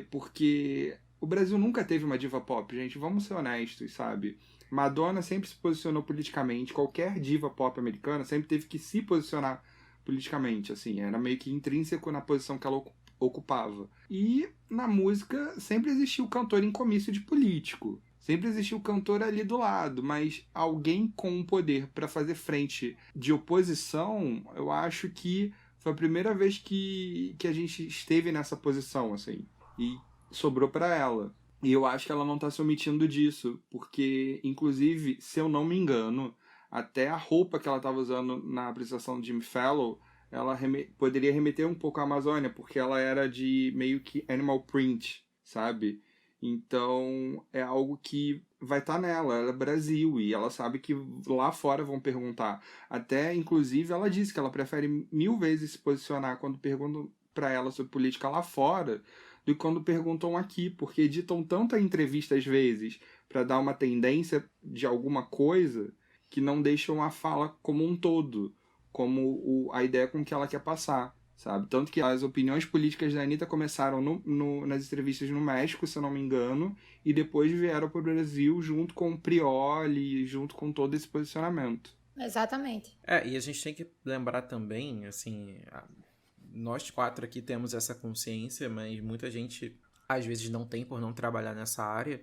porque o Brasil nunca teve uma diva pop, gente, vamos ser honestos, sabe? Madonna sempre se posicionou politicamente, qualquer diva pop americana sempre teve que se posicionar politicamente, assim, era meio que intrínseco na posição que ela ocupava. E na música sempre existiu o cantor em comício de político. Sempre existiu o cantor ali do lado, mas alguém com um poder para fazer frente de oposição, eu acho que foi a primeira vez que a gente esteve nessa posição, assim. E sobrou para ela. E eu acho que ela não tá se omitindo disso, porque, inclusive, se eu não me engano, até a roupa que ela estava usando na apresentação de Jimmy Fallon, ela poderia remeter um pouco à Amazônia, porque ela era de meio que animal print, sabe? Então, é algo que vai estar nela, ela é Brasil, e ela sabe que lá fora vão perguntar. Até, inclusive, ela disse que ela prefere 1000 vezes se posicionar quando perguntam para ela sobre política lá fora, do que quando perguntam aqui, porque editam tanta entrevista às vezes para dar uma tendência de alguma coisa que não deixam a fala como um todo, como a ideia com que ela quer passar, sabe? Tanto que as opiniões políticas da Anitta começaram nas entrevistas no México, se eu não me engano, e depois vieram para o Brasil junto com o Prioli, junto com todo esse posicionamento. Exatamente. E a gente tem que lembrar também, assim, nós 4 aqui temos essa consciência, mas muita gente às vezes não tem por não trabalhar nessa área,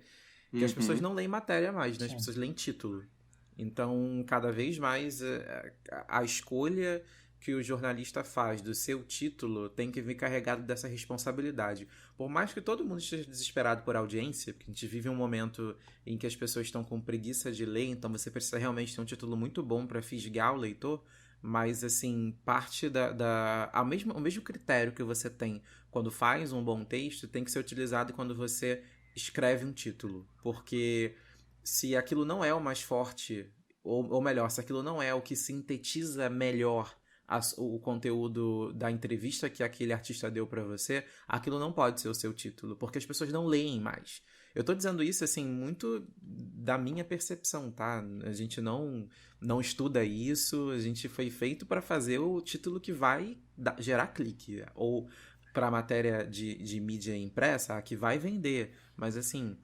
que as pessoas não leem matéria mais, né? As pessoas leem título. Então, cada vez mais, a escolha que o jornalista faz do seu título tem que vir carregado dessa responsabilidade. Por mais que todo mundo esteja desesperado por audiência, porque a gente vive um momento em que as pessoas estão com preguiça de ler, então você precisa realmente ter um título muito bom para fisgar o leitor, mas, assim, parte o mesmo critério que você tem quando faz um bom texto tem que ser utilizado quando você escreve um título, porque se aquilo não é o mais forte, ou melhor, se aquilo não é o que sintetiza melhor o conteúdo da entrevista que aquele artista deu pra você, aquilo não pode ser o seu título, porque as pessoas não leem mais. Eu tô dizendo isso, assim, muito da minha percepção, tá? A gente não estuda isso, a gente foi feito para fazer o título que vai gerar clique, ou pra matéria de mídia impressa, a que vai vender, mas assim,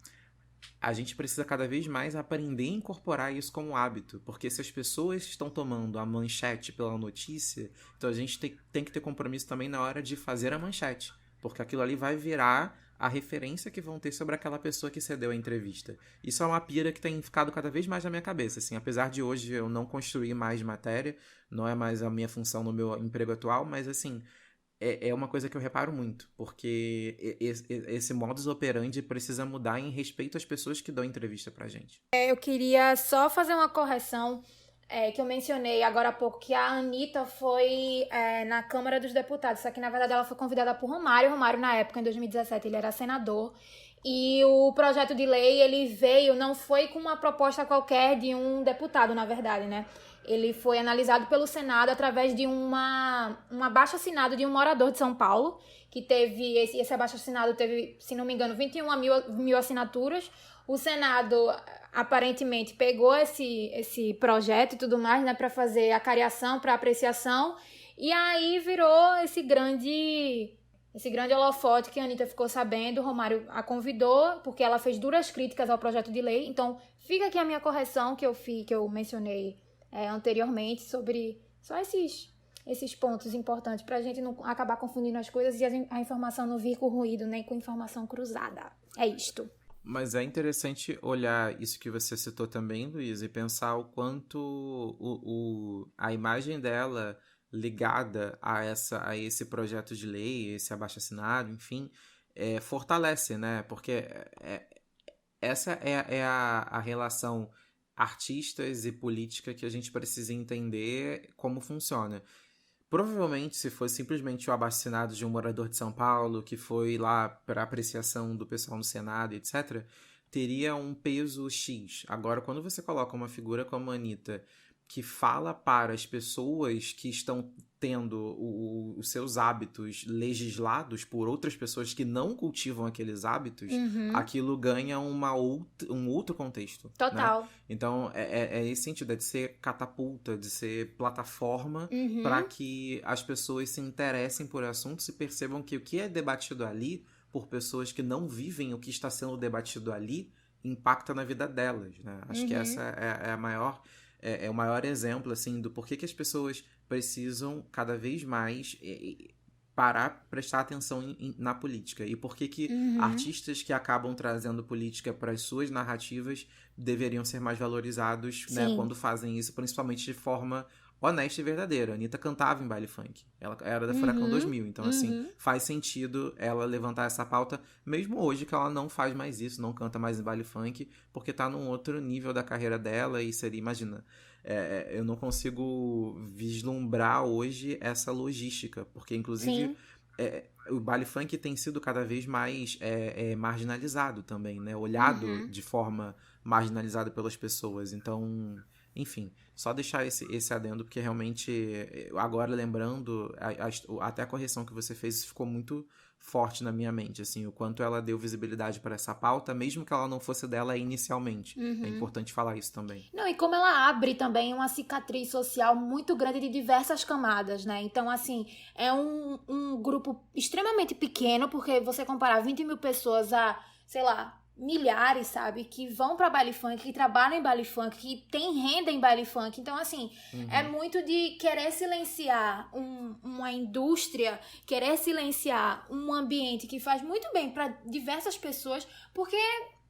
a gente precisa cada vez mais aprender a incorporar isso como hábito, porque se as pessoas estão tomando a manchete pela notícia, então a gente tem que ter compromisso também na hora de fazer a manchete, porque aquilo ali vai virar a referência que vão ter sobre aquela pessoa que cedeu a entrevista. Isso é uma pira que tem ficado cada vez mais na minha cabeça, assim, apesar de hoje eu não construir mais matéria, não é mais a minha função no meu emprego atual, mas assim, é uma coisa que eu reparo muito, porque esse modus operandi precisa mudar em respeito às pessoas que dão entrevista pra gente. Eu queria só fazer uma correção, que eu mencionei agora há pouco, que a Anitta foi na Câmara dos Deputados, só que na verdade ela foi convidada por Romário. Romário, na época, em 2017, ele era senador, e o projeto de lei, ele veio, não foi com uma proposta qualquer de um deputado, na verdade, né? ele foi analisado pelo Senado através de um abaixo-assinado de um morador de São Paulo, que teve, esse abaixo-assinado teve, se não me engano, 21 mil assinaturas. O Senado aparentemente pegou esse projeto e tudo mais, né, para fazer a cariação, para apreciação, e aí virou esse grande holofote que a Anitta ficou sabendo. O Romário a convidou, porque ela fez duras críticas ao projeto de lei. Então, fica aqui a minha correção que eu mencionei anteriormente sobre só esses pontos importantes pra gente não acabar confundindo as coisas e a informação não vir com ruído, nem com informação cruzada. É isto. Mas é interessante olhar isso que você citou também, Luiz, e pensar o quanto a imagem dela ligada a esse projeto de lei, esse abaixo-assinado, enfim, fortalece, né? Porque essa é a relação artistas e política que a gente precisa entender como funciona. Provavelmente, se fosse simplesmente o abaixo-assinado de um morador de São Paulo que foi lá para apreciação do pessoal no Senado, etc., teria um peso X. Agora, quando você coloca uma figura como a Anitta, que fala para as pessoas que estão tendo os seus hábitos legislados por outras pessoas que não cultivam aqueles hábitos, aquilo ganha um outro contexto. Total. Né? Então, é esse sentido, de ser catapulta, de ser plataforma para que as pessoas se interessem por assuntos e percebam que o que é debatido ali por pessoas que não vivem o que está sendo debatido ali impacta na vida delas. Né? Acho que essa é o maior exemplo, assim, do porquê que as pessoas precisam cada vez mais prestar atenção na política. E por que artistas que acabam trazendo política para as suas narrativas deveriam ser mais valorizados, né, quando fazem isso, principalmente de forma honesta e verdadeira. A Anitta cantava em baile funk. Ela era da Furacão 2000. Então, assim, faz sentido ela levantar essa pauta, mesmo hoje que ela não faz mais isso, não canta mais em baile funk, porque tá num outro nível da carreira dela e seria, imagina, eu não consigo vislumbrar hoje essa logística, porque, inclusive, o baile funk tem sido cada vez mais marginalizado também, né? Olhado de forma marginalizada pelas pessoas. Então, enfim, só deixar esse adendo, porque realmente, agora lembrando, até a correção que você fez ficou muito forte na minha mente, assim, o quanto ela deu visibilidade para essa pauta, mesmo que ela não fosse dela inicialmente. É importante falar isso também. Não, e como ela abre também uma cicatriz social muito grande de diversas camadas, né? Então, assim, é um grupo extremamente pequeno, porque você comparar 20 mil pessoas a, sei lá, milhares, sabe? Que vão pra baile funk, que trabalham em baile funk, que tem renda em baile funk. Então, assim, é muito de querer silenciar uma indústria, querer silenciar um ambiente que faz muito bem pra diversas pessoas, porque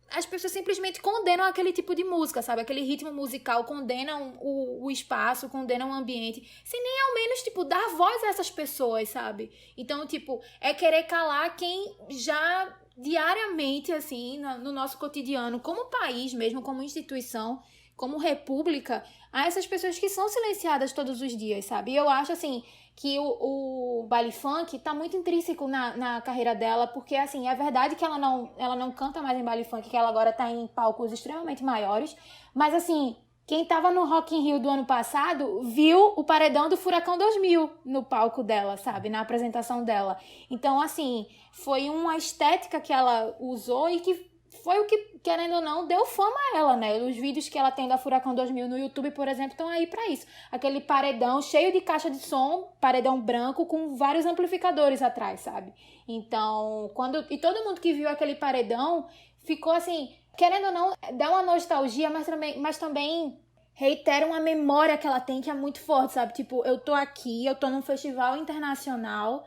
as pessoas simplesmente condenam aquele tipo de música, sabe? Aquele ritmo musical, condenam o espaço, condenam o ambiente, sem nem ao menos, tipo, dar voz a essas pessoas, sabe? Então, tipo, é querer calar quem já diariamente, assim, no nosso cotidiano, como país mesmo, como instituição, como república, a essas pessoas que são silenciadas todos os dias, sabe? E eu acho, assim, que o baile funk tá muito intrínseco na carreira dela, porque, assim, é verdade que ela não canta mais em baile funk, que ela agora tá em palcos extremamente maiores, mas, assim, quem tava no Rock in Rio do ano passado viu o paredão do Furacão 2000 no palco dela, sabe? Na apresentação dela. Então, assim, foi uma estética que ela usou e que foi o que, querendo ou não, deu fama a ela, né? Os vídeos que ela tem da Furacão 2000 no YouTube, por exemplo, estão aí pra isso. Aquele paredão cheio de caixa de som, paredão branco com vários amplificadores atrás, sabe? Então, e todo mundo que viu aquele paredão ficou assim, querendo ou não, dá uma nostalgia, mas também reitera uma memória que ela tem que é muito forte, sabe? Tipo, eu tô aqui, eu tô num festival internacional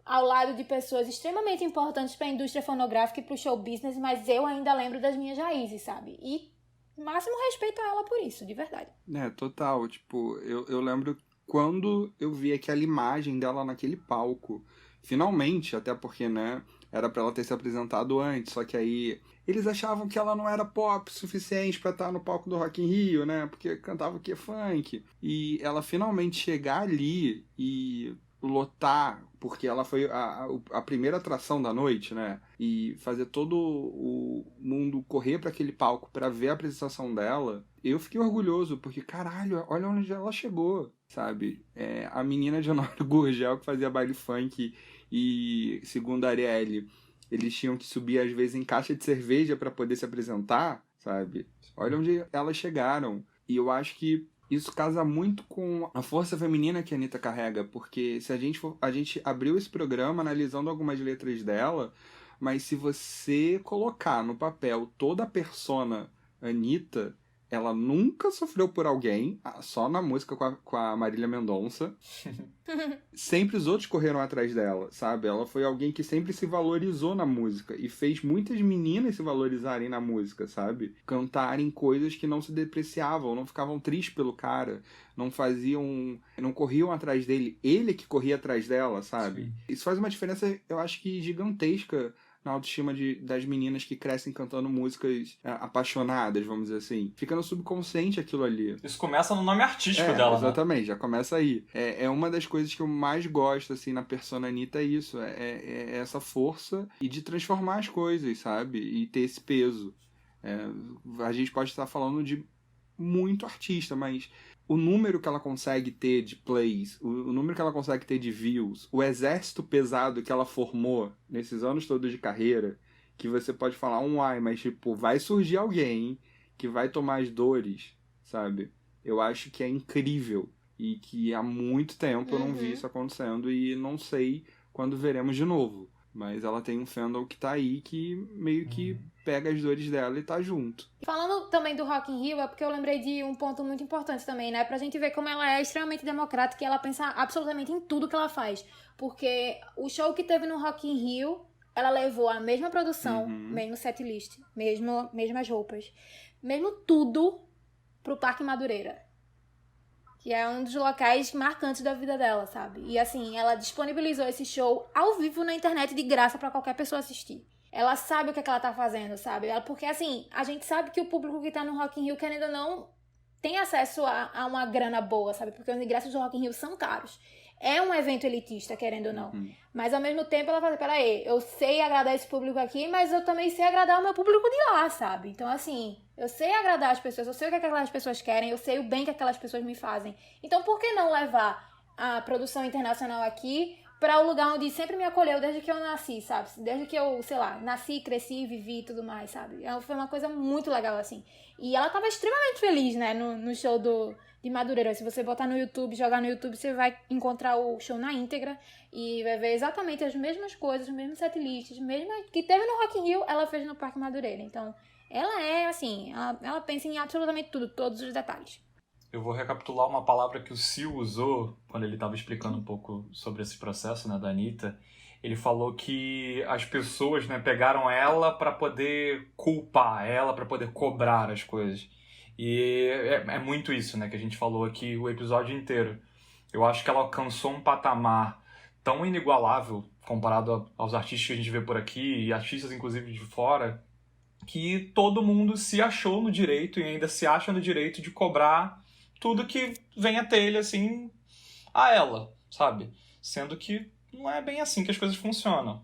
ao lado de pessoas extremamente importantes para a indústria fonográfica e pro show business, mas eu ainda lembro das minhas raízes, sabe? E máximo respeito a ela por isso, de verdade. Total. Tipo, eu lembro quando eu vi aquela imagem dela naquele palco. Finalmente, até porque, né, era pra ela ter se apresentado antes, só que aí eles achavam que ela não era pop suficiente pra estar no palco do Rock in Rio, né, porque cantava o que é funk. E ela finalmente chegar ali e lotar, porque ela foi a primeira atração da noite, né? E fazer todo o mundo correr para aquele palco para ver a apresentação dela, eu fiquei orgulhoso, porque, caralho, olha onde ela chegou, sabe? A menina de Honório Gurgel que fazia baile funk e, segundo a Arielle, eles tinham que subir às vezes em caixa de cerveja para poder se apresentar, sabe? Olha onde elas chegaram. E eu acho que isso casa muito com a força feminina que a Anitta carrega, porque se a gente abriu esse programa analisando algumas letras dela, mas se você colocar no papel toda a persona Anitta, ela nunca sofreu por alguém, só na música com a Marília Mendonça. Sempre os outros correram atrás dela, sabe? Ela foi alguém que sempre se valorizou na música e fez muitas meninas se valorizarem na música, sabe? Cantarem coisas que não se depreciavam, não ficavam tristes pelo cara, não corriam atrás dele, ele que corria atrás dela, sabe? Sim. Isso faz uma diferença, eu acho que gigantesca na autoestima das meninas que crescem cantando músicas apaixonadas, vamos dizer assim. Fica no subconsciente aquilo ali. Isso começa no nome artístico dela, exatamente, né? Já começa aí. É uma das coisas que eu mais gosto, assim, na persona Anitta, é isso. É essa força e de transformar as coisas, sabe? E ter esse peso. A gente pode estar falando de muito artista, mas o número que ela consegue ter de plays, o número que ela consegue ter de views, o exército pesado que ela formou nesses anos todos de carreira, que você pode falar mas tipo, vai surgir alguém que vai tomar as dores, sabe? Eu acho que é incrível e que há muito tempo eu não vi isso acontecendo e não sei quando veremos de novo. Mas ela tem um fandom que tá aí que meio que pega as dores dela e tá junto. Falando também do Rock in Rio, é porque eu lembrei de um ponto muito importante também, né? Pra gente ver como ela é extremamente democrática e ela pensa absolutamente em tudo que ela faz. Porque o show que teve no Rock in Rio, ela levou a mesma produção, mesmo setlist, mesmas roupas, mesmo tudo pro Parque Madureira. Que é um dos locais marcantes da vida dela, sabe? E assim, ela disponibilizou esse show ao vivo na internet de graça pra qualquer pessoa assistir. Ela sabe o que ela tá fazendo, sabe? Porque assim, a gente sabe que o público que tá no Rock in Rio, querendo ou não, tem acesso a uma grana boa, sabe? Porque os ingressos do Rock in Rio são caros. É um evento elitista, querendo ou não. Mas ao mesmo tempo ela fala, peraí, eu sei agradar esse público aqui, mas eu também sei agradar o meu público de lá, sabe? Então assim, eu sei agradar as pessoas, eu sei o que aquelas pessoas querem, eu sei o bem que aquelas pessoas me fazem. Então por que não levar a produção internacional aqui pra o lugar onde sempre me acolheu desde que eu nasci, sabe? Desde que eu, sei lá, nasci, cresci, vivi e tudo mais, sabe? Foi uma coisa muito legal, assim. E ela tava extremamente feliz, né, no show de Madureira. Se você botar no YouTube, jogar no YouTube, você vai encontrar o show na íntegra e vai ver exatamente as mesmas coisas, os mesmos setlists, mesmo que teve no Rock in Rio, ela fez no Parque Madureira. Então, ela é, assim, ela pensa em absolutamente tudo, todos os detalhes. Eu vou recapitular uma palavra que o Sil usou quando ele estava explicando um pouco sobre esse processo, né, da Anitta. Ele falou que as pessoas, né, pegaram ela para poder culpar ela, para poder cobrar as coisas. E é muito isso, né, que a gente falou aqui o episódio inteiro. Eu acho que ela alcançou um patamar tão inigualável comparado aos artistas que a gente vê por aqui, e artistas inclusive de fora, que todo mundo se achou no direito e ainda se acha no direito de cobrar tudo que vem a telha, assim, a ela, sabe? Sendo que não é bem assim que as coisas funcionam.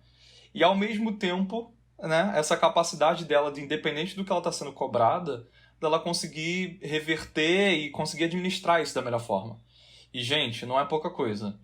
E, ao mesmo tempo, né, essa capacidade dela, de independente do que ela está sendo cobrada, dela conseguir reverter e conseguir administrar isso da melhor forma. E, gente, não é pouca coisa.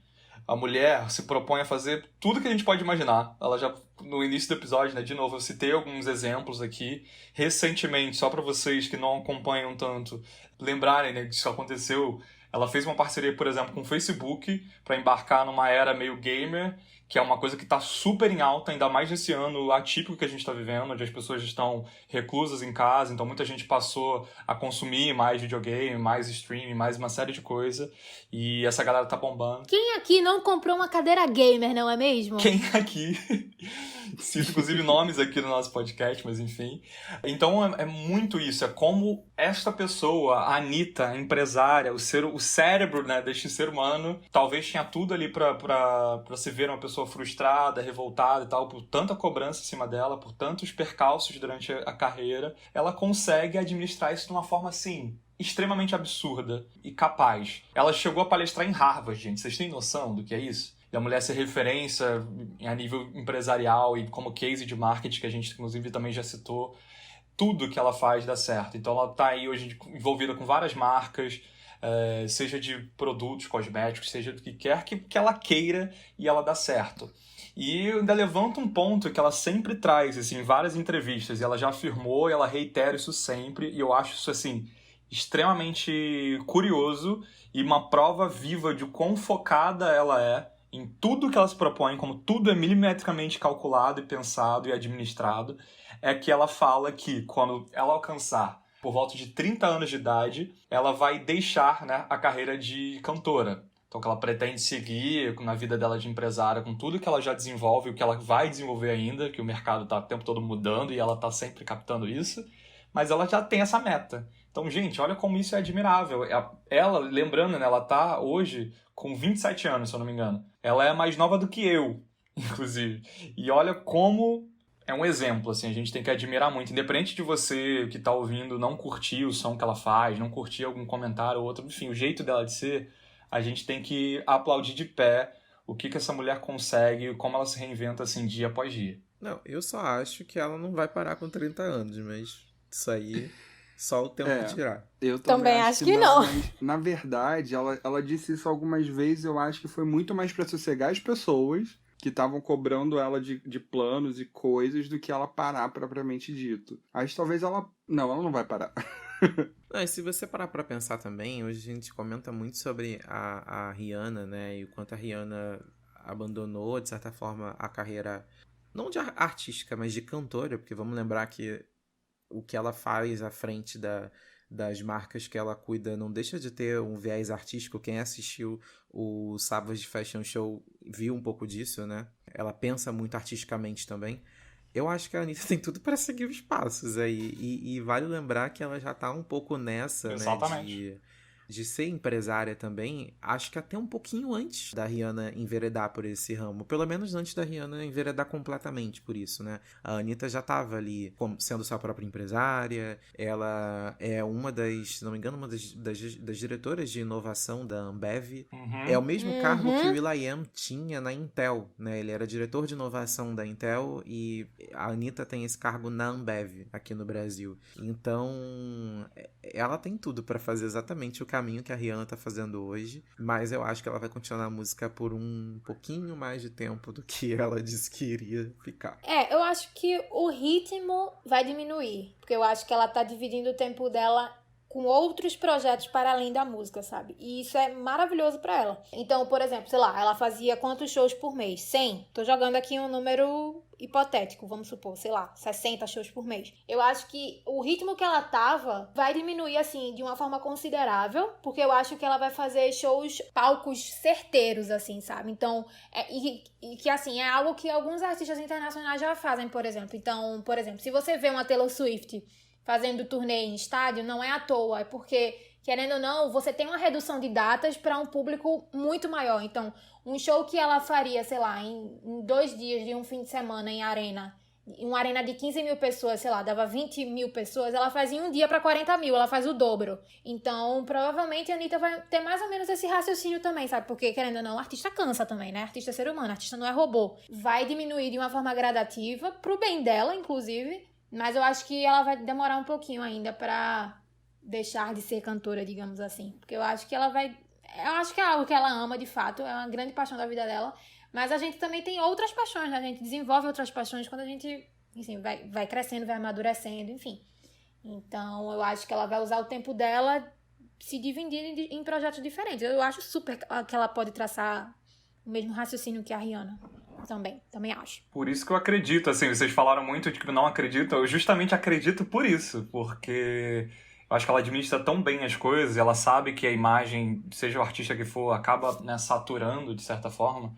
A mulher se propõe a fazer tudo que a gente pode imaginar. Ela já, no início do episódio, né, de novo, eu citei alguns exemplos aqui. Recentemente, só para vocês que não acompanham tanto lembrarem, né, que isso aconteceu, ela fez uma parceria, por exemplo, com o Facebook para embarcar numa era meio gamer, que é uma coisa que está super em alta, ainda mais nesse ano atípico que a gente está vivendo, onde as pessoas estão reclusas em casa, então muita gente passou a consumir mais videogame, mais streaming, mais uma série de coisa, e essa galera tá bombando. Quem aqui não comprou uma cadeira gamer, não é mesmo? Quem aqui? Cito inclusive nomes aqui no nosso podcast, mas enfim. Então é muito isso, é como esta pessoa, a Anitta, a empresária, o cérebro, né, deste ser humano, talvez tinha tudo ali pra se ver uma pessoa frustrada, revoltada e tal, por tanta cobrança em cima dela, por tantos percalços durante a carreira, ela consegue administrar isso de uma forma assim extremamente absurda e capaz. Ela chegou a palestrar em Harvard, gente. Vocês têm noção do que é isso? da mulher ser referência a nível empresarial e como case de marketing, que a gente inclusive também já citou, tudo que ela faz dá certo. Então ela tá aí hoje envolvida com várias marcas, seja de produtos cosméticos, seja do que quer que ela queira, e ela dá certo. E ainda levanta um ponto que ela sempre traz, assim, em várias entrevistas, e ela já afirmou, e ela reitera isso sempre, e eu acho isso, assim, extremamente curioso e uma prova viva de quão focada ela é em tudo que ela se propõe, como tudo é milimetricamente calculado e pensado e administrado, é que ela fala que quando ela alcançar por volta de 30 anos de idade, ela vai deixar, né, a carreira de cantora. Então, que ela pretende seguir na vida dela de empresária, com tudo que ela já desenvolve, o que ela vai desenvolver ainda, que o mercado está o tempo todo mudando e ela está sempre captando isso, mas ela já tem essa meta. Então, gente, olha como isso é admirável. Ela, lembrando, né, ela tá hoje com 27 anos, se eu não me engano. Ela é mais nova do que eu, inclusive. E olha como é um exemplo, assim, a gente tem que admirar muito. Independente de você que tá ouvindo não curtir o som que ela faz, não curtir algum comentário ou outro, enfim, o jeito dela de ser, a gente tem que aplaudir de pé o que essa mulher consegue, como ela se reinventa, assim, dia após dia. Não, eu só acho que ela não vai parar com 30 anos, mas isso aí só o tempo tirar. Eu também acho que não. Mas, na verdade, ela disse isso algumas vezes, eu acho que foi muito mais pra sossegar as pessoas que estavam cobrando ela de planos e coisas do que ela parar propriamente dito. Acho que talvez ela não vai parar. Não, e se você parar pra pensar também, hoje a gente comenta muito sobre a Rihanna, né, e o quanto a Rihanna abandonou, de certa forma, a carreira, não de artística, mas de cantora, porque vamos lembrar que o que ela faz à frente das marcas que ela cuida não deixa de ter um viés artístico. Quem assistiu o Savage Fashion Show viu um pouco disso, né? Ela pensa muito artisticamente também. Eu acho que a Anitta tem tudo para seguir os passos aí. E vale lembrar que ela já tá um pouco nessa, exatamente, né? De ser empresária também, acho que até um pouquinho antes da Rihanna enveredar por esse ramo. Pelo menos antes da Rihanna enveredar completamente por isso, né? A Anitta já estava ali sendo sua própria empresária. Ela é uma das, se não me engano, uma das diretoras de inovação da Ambev. Uhum. É o mesmo cargo que o will.i.am tinha na Intel, né? Ele era diretor de inovação da Intel e a Anitta tem esse cargo na Ambev, aqui no Brasil. Então, ela tem tudo para fazer exatamente o caminho que a Rihanna tá fazendo hoje, mas eu acho que ela vai continuar na música por um pouquinho mais de tempo do que ela disse que iria ficar. Eu acho que o ritmo vai diminuir, porque eu acho que ela tá dividindo o tempo dela com outros projetos para além da música, sabe? E isso é maravilhoso pra ela. Então, por exemplo, sei lá, ela fazia quantos shows por mês? 100? Tô jogando aqui um número hipotético, vamos supor, sei lá, 60 shows por mês. Eu acho que o ritmo que ela tava vai diminuir, assim, de uma forma considerável, porque eu acho que ela vai fazer palcos certeiros, assim, sabe? Então, e que, assim, é algo que alguns artistas internacionais já fazem, por exemplo. Então, por exemplo, se você vê uma Taylor Swift fazendo turnê em estádio, não é à toa, é porque, querendo ou não, você tem uma redução de datas para um público muito maior. Então, um show que ela faria, sei lá, em 2 dias de um fim de semana em uma arena de 15 mil pessoas, sei lá, dava 20 mil pessoas, ela faz em um dia para 40 mil, ela faz o dobro. Então, provavelmente a Anitta vai ter mais ou menos esse raciocínio também, sabe? Porque, querendo ou não, o artista cansa também, né? Artista é ser humano, artista não é robô. Vai diminuir de uma forma gradativa, pro bem dela, inclusive. Mas eu acho que ela vai demorar um pouquinho ainda pra deixar de ser cantora, digamos assim. Porque eu acho que ela vai... Eu acho que é algo que ela ama, de fato. É uma grande paixão da vida dela. Mas a gente também tem outras paixões, né? A gente desenvolve outras paixões quando a gente, enfim, vai crescendo, vai amadurecendo, enfim. Então, eu acho que ela vai usar o tempo dela se dividindo em projetos diferentes. Eu acho super que ela pode traçar o mesmo raciocínio que a Rihanna. Também acho. Por isso que eu acredito, assim, vocês falaram muito de que não acreditam, eu justamente acredito por isso, porque eu acho que ela administra tão bem as coisas, ela sabe que a imagem, seja o artista que for, acaba, né, saturando de certa forma,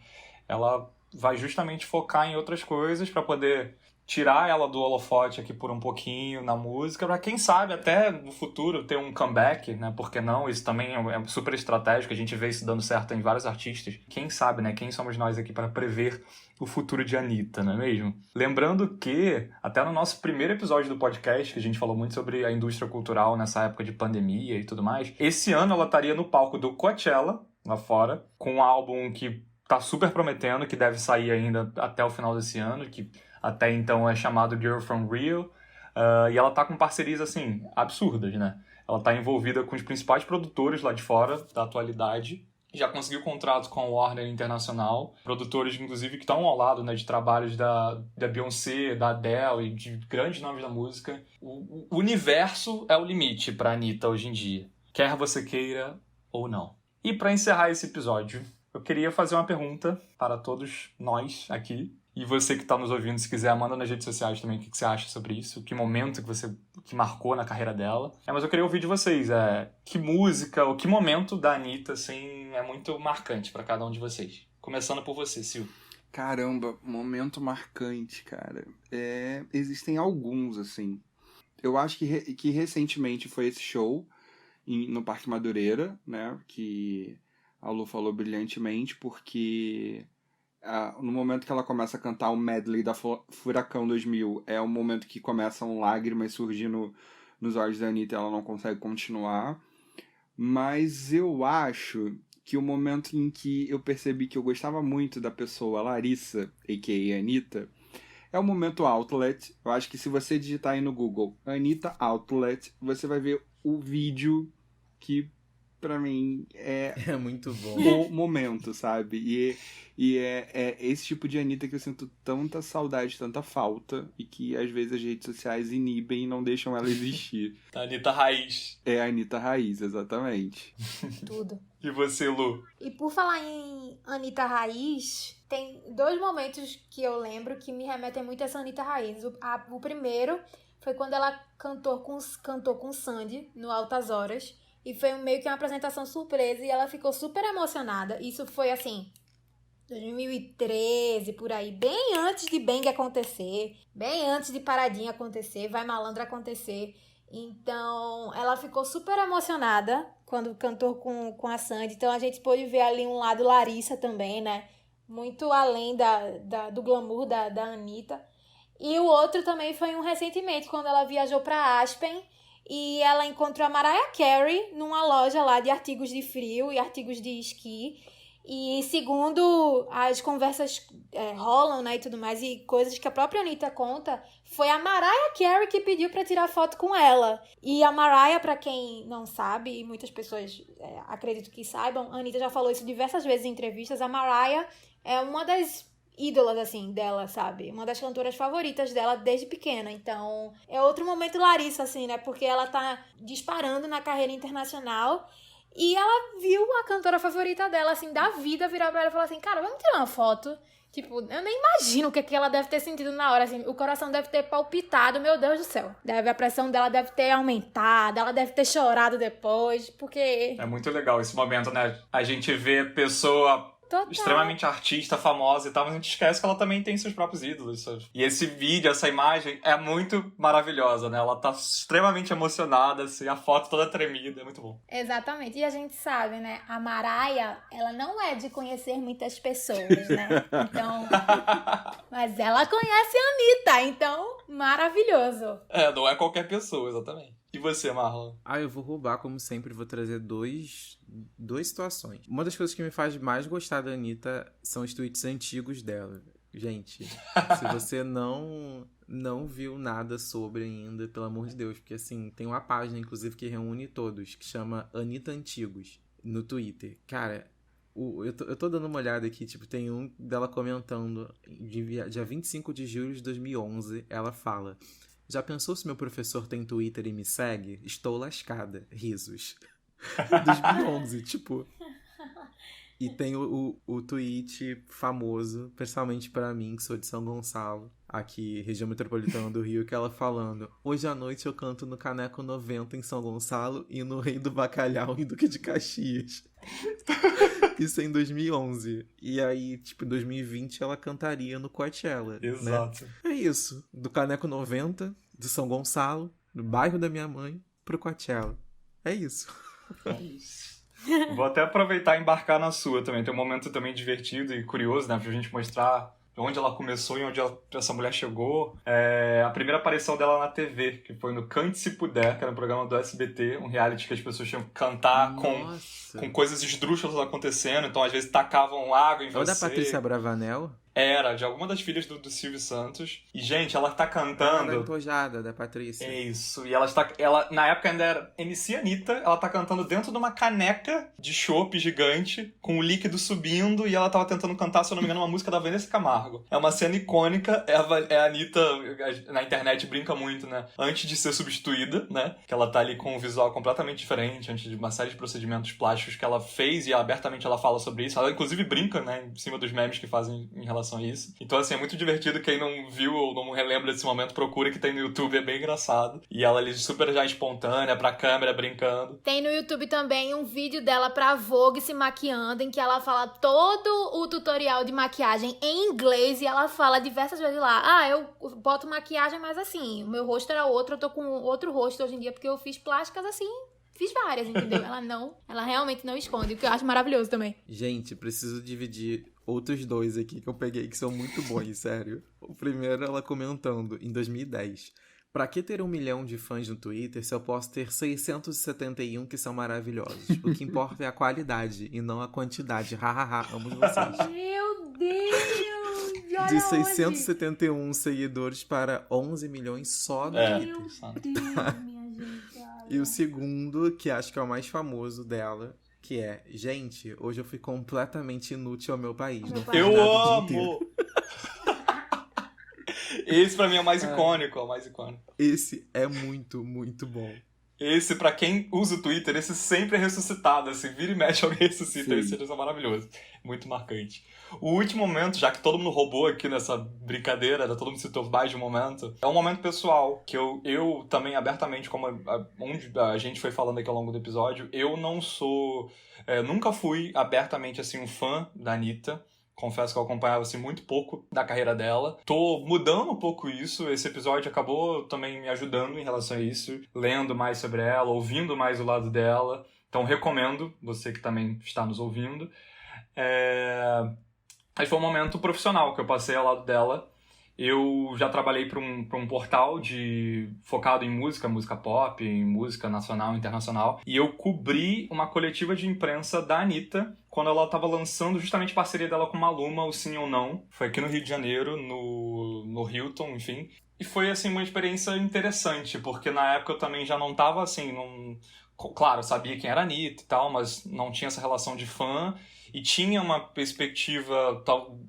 ela vai justamente focar em outras coisas para poder tirar ela do holofote aqui por um pouquinho na música, para quem sabe até no futuro ter um comeback, né? Por que não? Isso também é super estratégico, a gente vê isso dando certo em vários artistas. Quem sabe, né? Quem somos nós aqui para prever o futuro de Anitta, não é mesmo? Lembrando que, até no nosso primeiro episódio do podcast, que a gente falou muito sobre a indústria cultural nessa época de pandemia e tudo mais, esse ano ela estaria no palco do Coachella, lá fora, com um álbum que tá super prometendo, que deve sair ainda até o final desse ano, que até então é chamado Girl From Rio. E ela tá com parcerias, assim, absurdas, né? Ela tá envolvida com os principais produtores lá de fora, da atualidade. Já conseguiu contratos com a Warner Internacional. Produtores, inclusive, que estão ao lado, né, de trabalhos da Beyoncé, da Adele e de grandes nomes da música. O universo é o limite pra Anitta hoje em dia. Quer você queira ou não. E para encerrar esse episódio, eu queria fazer uma pergunta para todos nós aqui. E você que está nos ouvindo, se quiser, manda nas redes sociais também o que você acha sobre isso, que momento que marcou na carreira dela. Mas eu queria ouvir de vocês, que música ou que momento da Anitta, assim, é muito marcante para cada um de vocês. Começando por você, Sil. Caramba, momento marcante, cara. Existem alguns, assim. Eu acho que recentemente foi esse show no Parque Madureira, né, que a Lu falou brilhantemente, porque no momento que ela começa a cantar o medley da Furacão 2000, é o momento que começam lágrimas surgindo nos olhos da Anitta e ela não consegue continuar. Mas eu acho que o momento em que eu percebi que eu gostava muito da pessoa Larissa, a.k.a. Anitta, é o momento Outlet. Eu acho que se você digitar aí no Google Anitta Outlet, você vai ver o vídeo que, pra mim, é muito bom. O momento, sabe? E é esse tipo de Anitta que eu sinto tanta saudade, tanta falta, e que às vezes as redes sociais inibem e não deixam ela existir. A Anitta Raiz. É a Anitta Raiz, exatamente. Tudo. E você, Lu? E por falar em Anitta Raiz, tem 2 momentos que eu lembro que me remetem muito a essa Anitta Raiz. O primeiro foi quando ela cantou com Sandy no Altas Horas. E foi meio que uma apresentação surpresa e ela ficou super emocionada. Isso foi, assim, 2013, por aí. Bem antes de Bang acontecer. Bem antes de Paradinha acontecer. Vai Malandra acontecer. Então, ela ficou super emocionada quando cantou com a Sandy. Então, a gente pôde ver ali um lado Larissa também, né? Muito além do glamour da Anitta. E o outro também foi recentemente, quando ela viajou para Aspen. E ela encontrou a Mariah Carey numa loja lá de artigos de frio e artigos de esqui. E segundo as conversas rolam, né, e tudo mais, e coisas que a própria Anitta conta, foi a Mariah Carey que pediu pra tirar foto com ela. E a Mariah, pra quem não sabe, e muitas pessoas acredito que saibam, a Anitta já falou isso diversas vezes em entrevistas, a Mariah é uma das ídolas, assim, dela, sabe? Uma das cantoras favoritas dela desde pequena. Então, é outro momento Larissa, assim, né? Porque ela tá disparando na carreira internacional e ela viu a cantora favorita dela, assim, da vida, virar pra ela e falar assim, cara, vamos tirar uma foto. Tipo, eu nem imagino o que ela deve ter sentido na hora, assim. O coração deve ter palpitado, meu Deus do céu. A pressão dela deve ter aumentado, ela deve ter chorado depois, porque... É muito legal esse momento, né? A gente vê pessoa... Total. Extremamente artista, famosa e tal, mas a gente esquece que ela também tem seus próprios ídolos, sabe? E esse vídeo, essa imagem é muito maravilhosa, né? Ela tá extremamente emocionada, assim, a foto toda tremida, é muito bom. Exatamente, e a gente sabe, né? A Mariah, ela não é de conhecer muitas pessoas, né? Então, mas ela conhece a Anitta, então, maravilhoso. Não é qualquer pessoa, exatamente. E você, Marlon? Eu vou roubar, como sempre, vou trazer duas situações. Uma das coisas que me faz mais gostar da Anitta são os tweets antigos dela. Gente, se você não viu nada sobre ainda, pelo amor de Deus, porque assim, tem uma página, inclusive, que reúne todos, que chama Anitta Antigos, no Twitter. Cara, eu tô dando uma olhada aqui, tipo, tem um dela comentando, dia 25 de julho de 2011, ela fala... Já pensou se meu professor tem Twitter e me segue? Estou lascada. Risos. 2011, tipo... E tem o tweet famoso, principalmente pra mim, que sou de São Gonçalo, aqui, região metropolitana do Rio, que ela falando: hoje à noite eu canto no Caneco 90 em São Gonçalo e no Rei do Bacalhau em Duque de Caxias. Isso é em 2011. E aí, tipo, em 2020 ela cantaria no Coachella. Exato. Né? É isso. Do Caneco 90, de São Gonçalo, do bairro da minha mãe, pro Coachella. É isso. É isso. Vou até aproveitar e embarcar na sua também. Tem um momento também divertido e curioso, né? Pra gente mostrar onde ela começou e onde essa mulher chegou. A primeira aparição dela na TV, que foi no Cante Se Puder, que era um programa do SBT, um reality que as pessoas tinham que cantar com coisas esdrúxulas acontecendo, então às vezes tacavam água em você. Ou da Patrícia Bravanel? Era, de alguma das filhas do Silvio Santos. E, gente, ela tá cantando... Da Empojada, da Patrícia. É isso. E ela, na época, ainda era MC Anitta. Ela tá cantando dentro de uma caneca de chopp gigante, com o líquido subindo, e ela tava tentando cantar, se eu não me engano, uma música da Vanessa Camargo. É uma cena icônica. A Anitta, na internet, brinca muito, né? Antes de ser substituída, né? Que ela tá ali com um visual completamente diferente, antes de uma série de procedimentos plásticos que ela fez, e abertamente ela fala sobre isso. Ela, inclusive, brinca, né? Em cima dos memes que fazem em relação a isso. Então, assim, é muito divertido. Quem não viu ou não relembra desse momento, procura, que tem no YouTube, é bem engraçado. E ela ali super já espontânea, pra câmera, brincando. Tem no YouTube também um vídeo dela pra Vogue se maquiando, em que ela fala todo o tutorial de maquiagem em inglês, e ela fala diversas vezes lá, eu boto maquiagem, mas assim, o meu rosto era outro, eu tô com outro rosto hoje em dia, porque eu fiz plásticas assim, fiz várias, entendeu? Ela realmente não esconde, o que eu acho maravilhoso também. Gente, preciso dividir outros dois aqui que eu peguei que são muito bons, sério. O primeiro, ela comentando, em 2010. Pra que ter 1 milhão de fãs no Twitter se eu posso ter 671 que são maravilhosos? O que importa é a qualidade e não a quantidade. Hahaha, amo vocês. Meu Deus! Olha De 671 seguidores para 11 milhões só no Twitter. Meu Deus, minha gente. Olha. E o segundo, que acho que é o mais famoso dela, que é, gente, hoje eu fui completamente inútil ao meu país. Não fiz Eu nada o dia amo! inteiro. Esse pra mim é o mais icônico, é o mais icônico. Esse é muito, muito bom. Esse, pra quem usa o Twitter, esse sempre é ressuscitado, assim, vira e mexe, alguém ressuscita, esse é maravilhoso, muito marcante. O último momento, já que todo mundo roubou aqui nessa brincadeira, todo mundo citou mais de um momento, é um momento pessoal, que eu também abertamente, como onde a gente foi falando aqui ao longo do episódio, eu não sou, nunca fui abertamente, assim, um fã da Anitta. Confesso que eu acompanhava assim, muito pouco da carreira dela. Tô mudando um pouco isso. Esse episódio acabou também me ajudando em relação a isso. Lendo mais sobre ela, ouvindo mais o lado dela. Então recomendo, você que também está nos ouvindo. Mas foi um momento profissional que eu passei ao lado dela. Eu já trabalhei para um portal focado em música pop, em música nacional e internacional. E eu cobri uma coletiva de imprensa da Anitta quando ela estava lançando justamente a parceria dela com Maluma, o Sim ou Não. Foi aqui no Rio de Janeiro, no Hilton, enfim. E foi, assim, uma experiência interessante, porque na época eu também já não estava, assim, claro, eu sabia quem era a Anitta e tal, mas não tinha essa relação de fã. E tinha uma perspectiva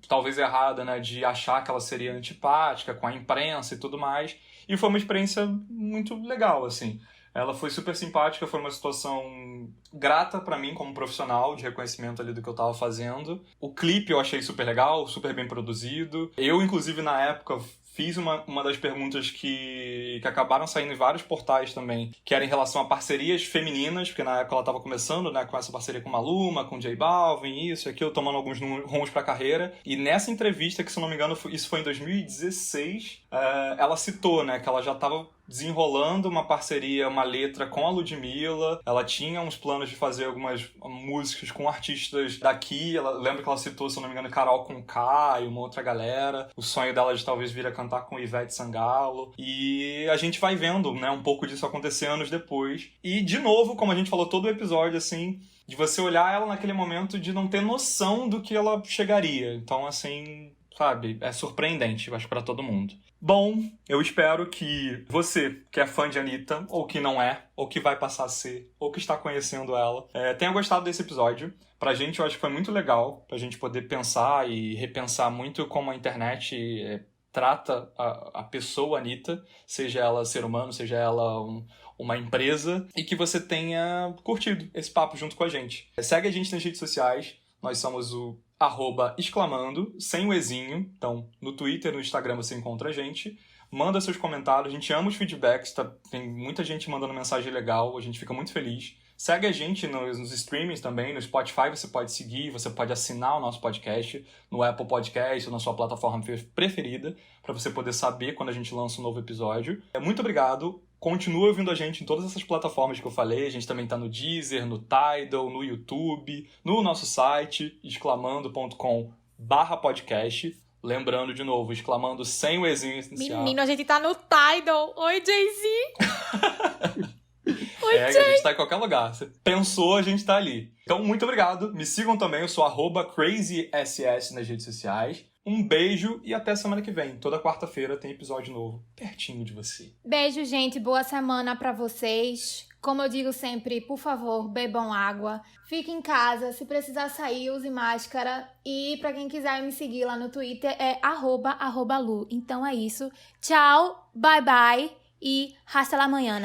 talvez errada, né, de achar que ela seria antipática com a imprensa e tudo mais. E foi uma experiência muito legal, assim. Ela foi super simpática, foi uma situação grata pra mim como profissional, de reconhecimento ali do que eu tava fazendo. O clipe eu achei super legal, super bem produzido. Eu, inclusive, na época, fiz uma das perguntas que acabaram saindo em vários portais também, que era em relação a parcerias femininas, porque na época ela estava começando, né, com essa parceria com Maluma, com J Balvin, isso e aquilo, tomando alguns rumos pra carreira. E nessa entrevista, que se eu não me engano, isso foi em 2016, ela citou, né, que ela já estava desenrolando uma parceria, uma letra com a Ludmilla. Ela tinha uns planos de fazer algumas músicas com artistas daqui. Lembra que ela citou, se eu não me engano, Carol Conká e uma outra galera. O sonho dela de talvez vir a cantar com Ivete Sangalo. E a gente vai vendo, né, um pouco disso acontecer anos depois. E, de novo, como a gente falou todo o episódio, assim, de você olhar ela naquele momento de não ter noção do que ela chegaria. Então, assim, sabe, é surpreendente, eu acho, pra todo mundo. Bom, eu espero que você, que é fã de Anitta, ou que não é, ou que vai passar a ser, ou que está conhecendo ela, tenha gostado desse episódio. Pra gente, eu acho que foi muito legal, pra gente poder pensar e repensar muito como a internet trata a pessoa Anitta, seja ela ser humano, seja ela uma empresa, e que você tenha curtido esse papo junto com a gente. Segue a gente nas redes sociais, nós somos o @exclamando, sem o ezinho. Então, no Twitter, no Instagram você encontra a gente. Manda seus comentários, a gente ama os feedbacks, tá? Tem muita gente mandando mensagem legal, a gente fica muito feliz. Segue a gente nos streamings também, no Spotify você pode seguir, você pode assinar o nosso podcast no Apple Podcast ou na sua plataforma preferida, para você poder saber quando a gente lança um novo episódio. Muito obrigado. Continua ouvindo a gente em todas essas plataformas que eu falei. A gente também tá no Deezer, no Tidal, no YouTube, no nosso site, exclamando.com/podcast. Lembrando de novo, exclamando sem o Ezinho inicial. Menino, a gente tá no Tidal. Oi, Jay-Z. Oi, a gente tá em qualquer lugar. Você pensou, a gente tá ali. Então, muito obrigado. Me sigam também, eu sou @crazyss nas redes sociais. Um beijo e até semana que vem. Toda quarta-feira tem episódio novo, pertinho de você. Beijo, gente. Boa semana pra vocês. Como eu digo sempre, por favor, bebam água. Fiquem em casa. Se precisar sair, use máscara. E pra quem quiser me seguir lá no Twitter, é @Lu. Então é isso. Tchau, bye bye e hasta la manhã.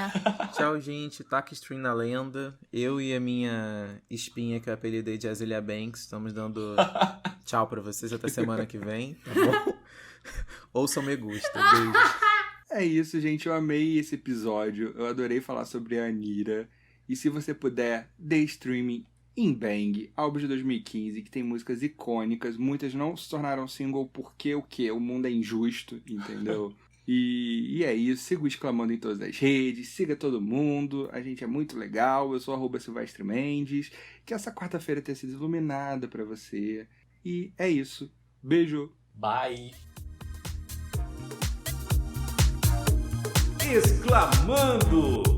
Tchau, gente. Taca Stream na lenda. Eu e a minha espinha, que eu apelidei de Azealia Banks, estamos dando tchau pra vocês até semana que vem, tá bom? Ouçam Me Gusta. Beijo. É isso, gente. Eu amei esse episódio. Eu adorei falar sobre a Anira. E se você puder, dê streaming em Bang, álbum de 2015, que tem músicas icônicas. Muitas não se tornaram single porque o quê? O mundo é injusto, entendeu? E é isso. Siga o Exclamando em todas as redes. Siga todo mundo. A gente é muito legal. Eu sou @Silvestre Mendes. Que essa quarta-feira tenha sido iluminada pra você. E é isso. Beijo. Bye. Exclamando!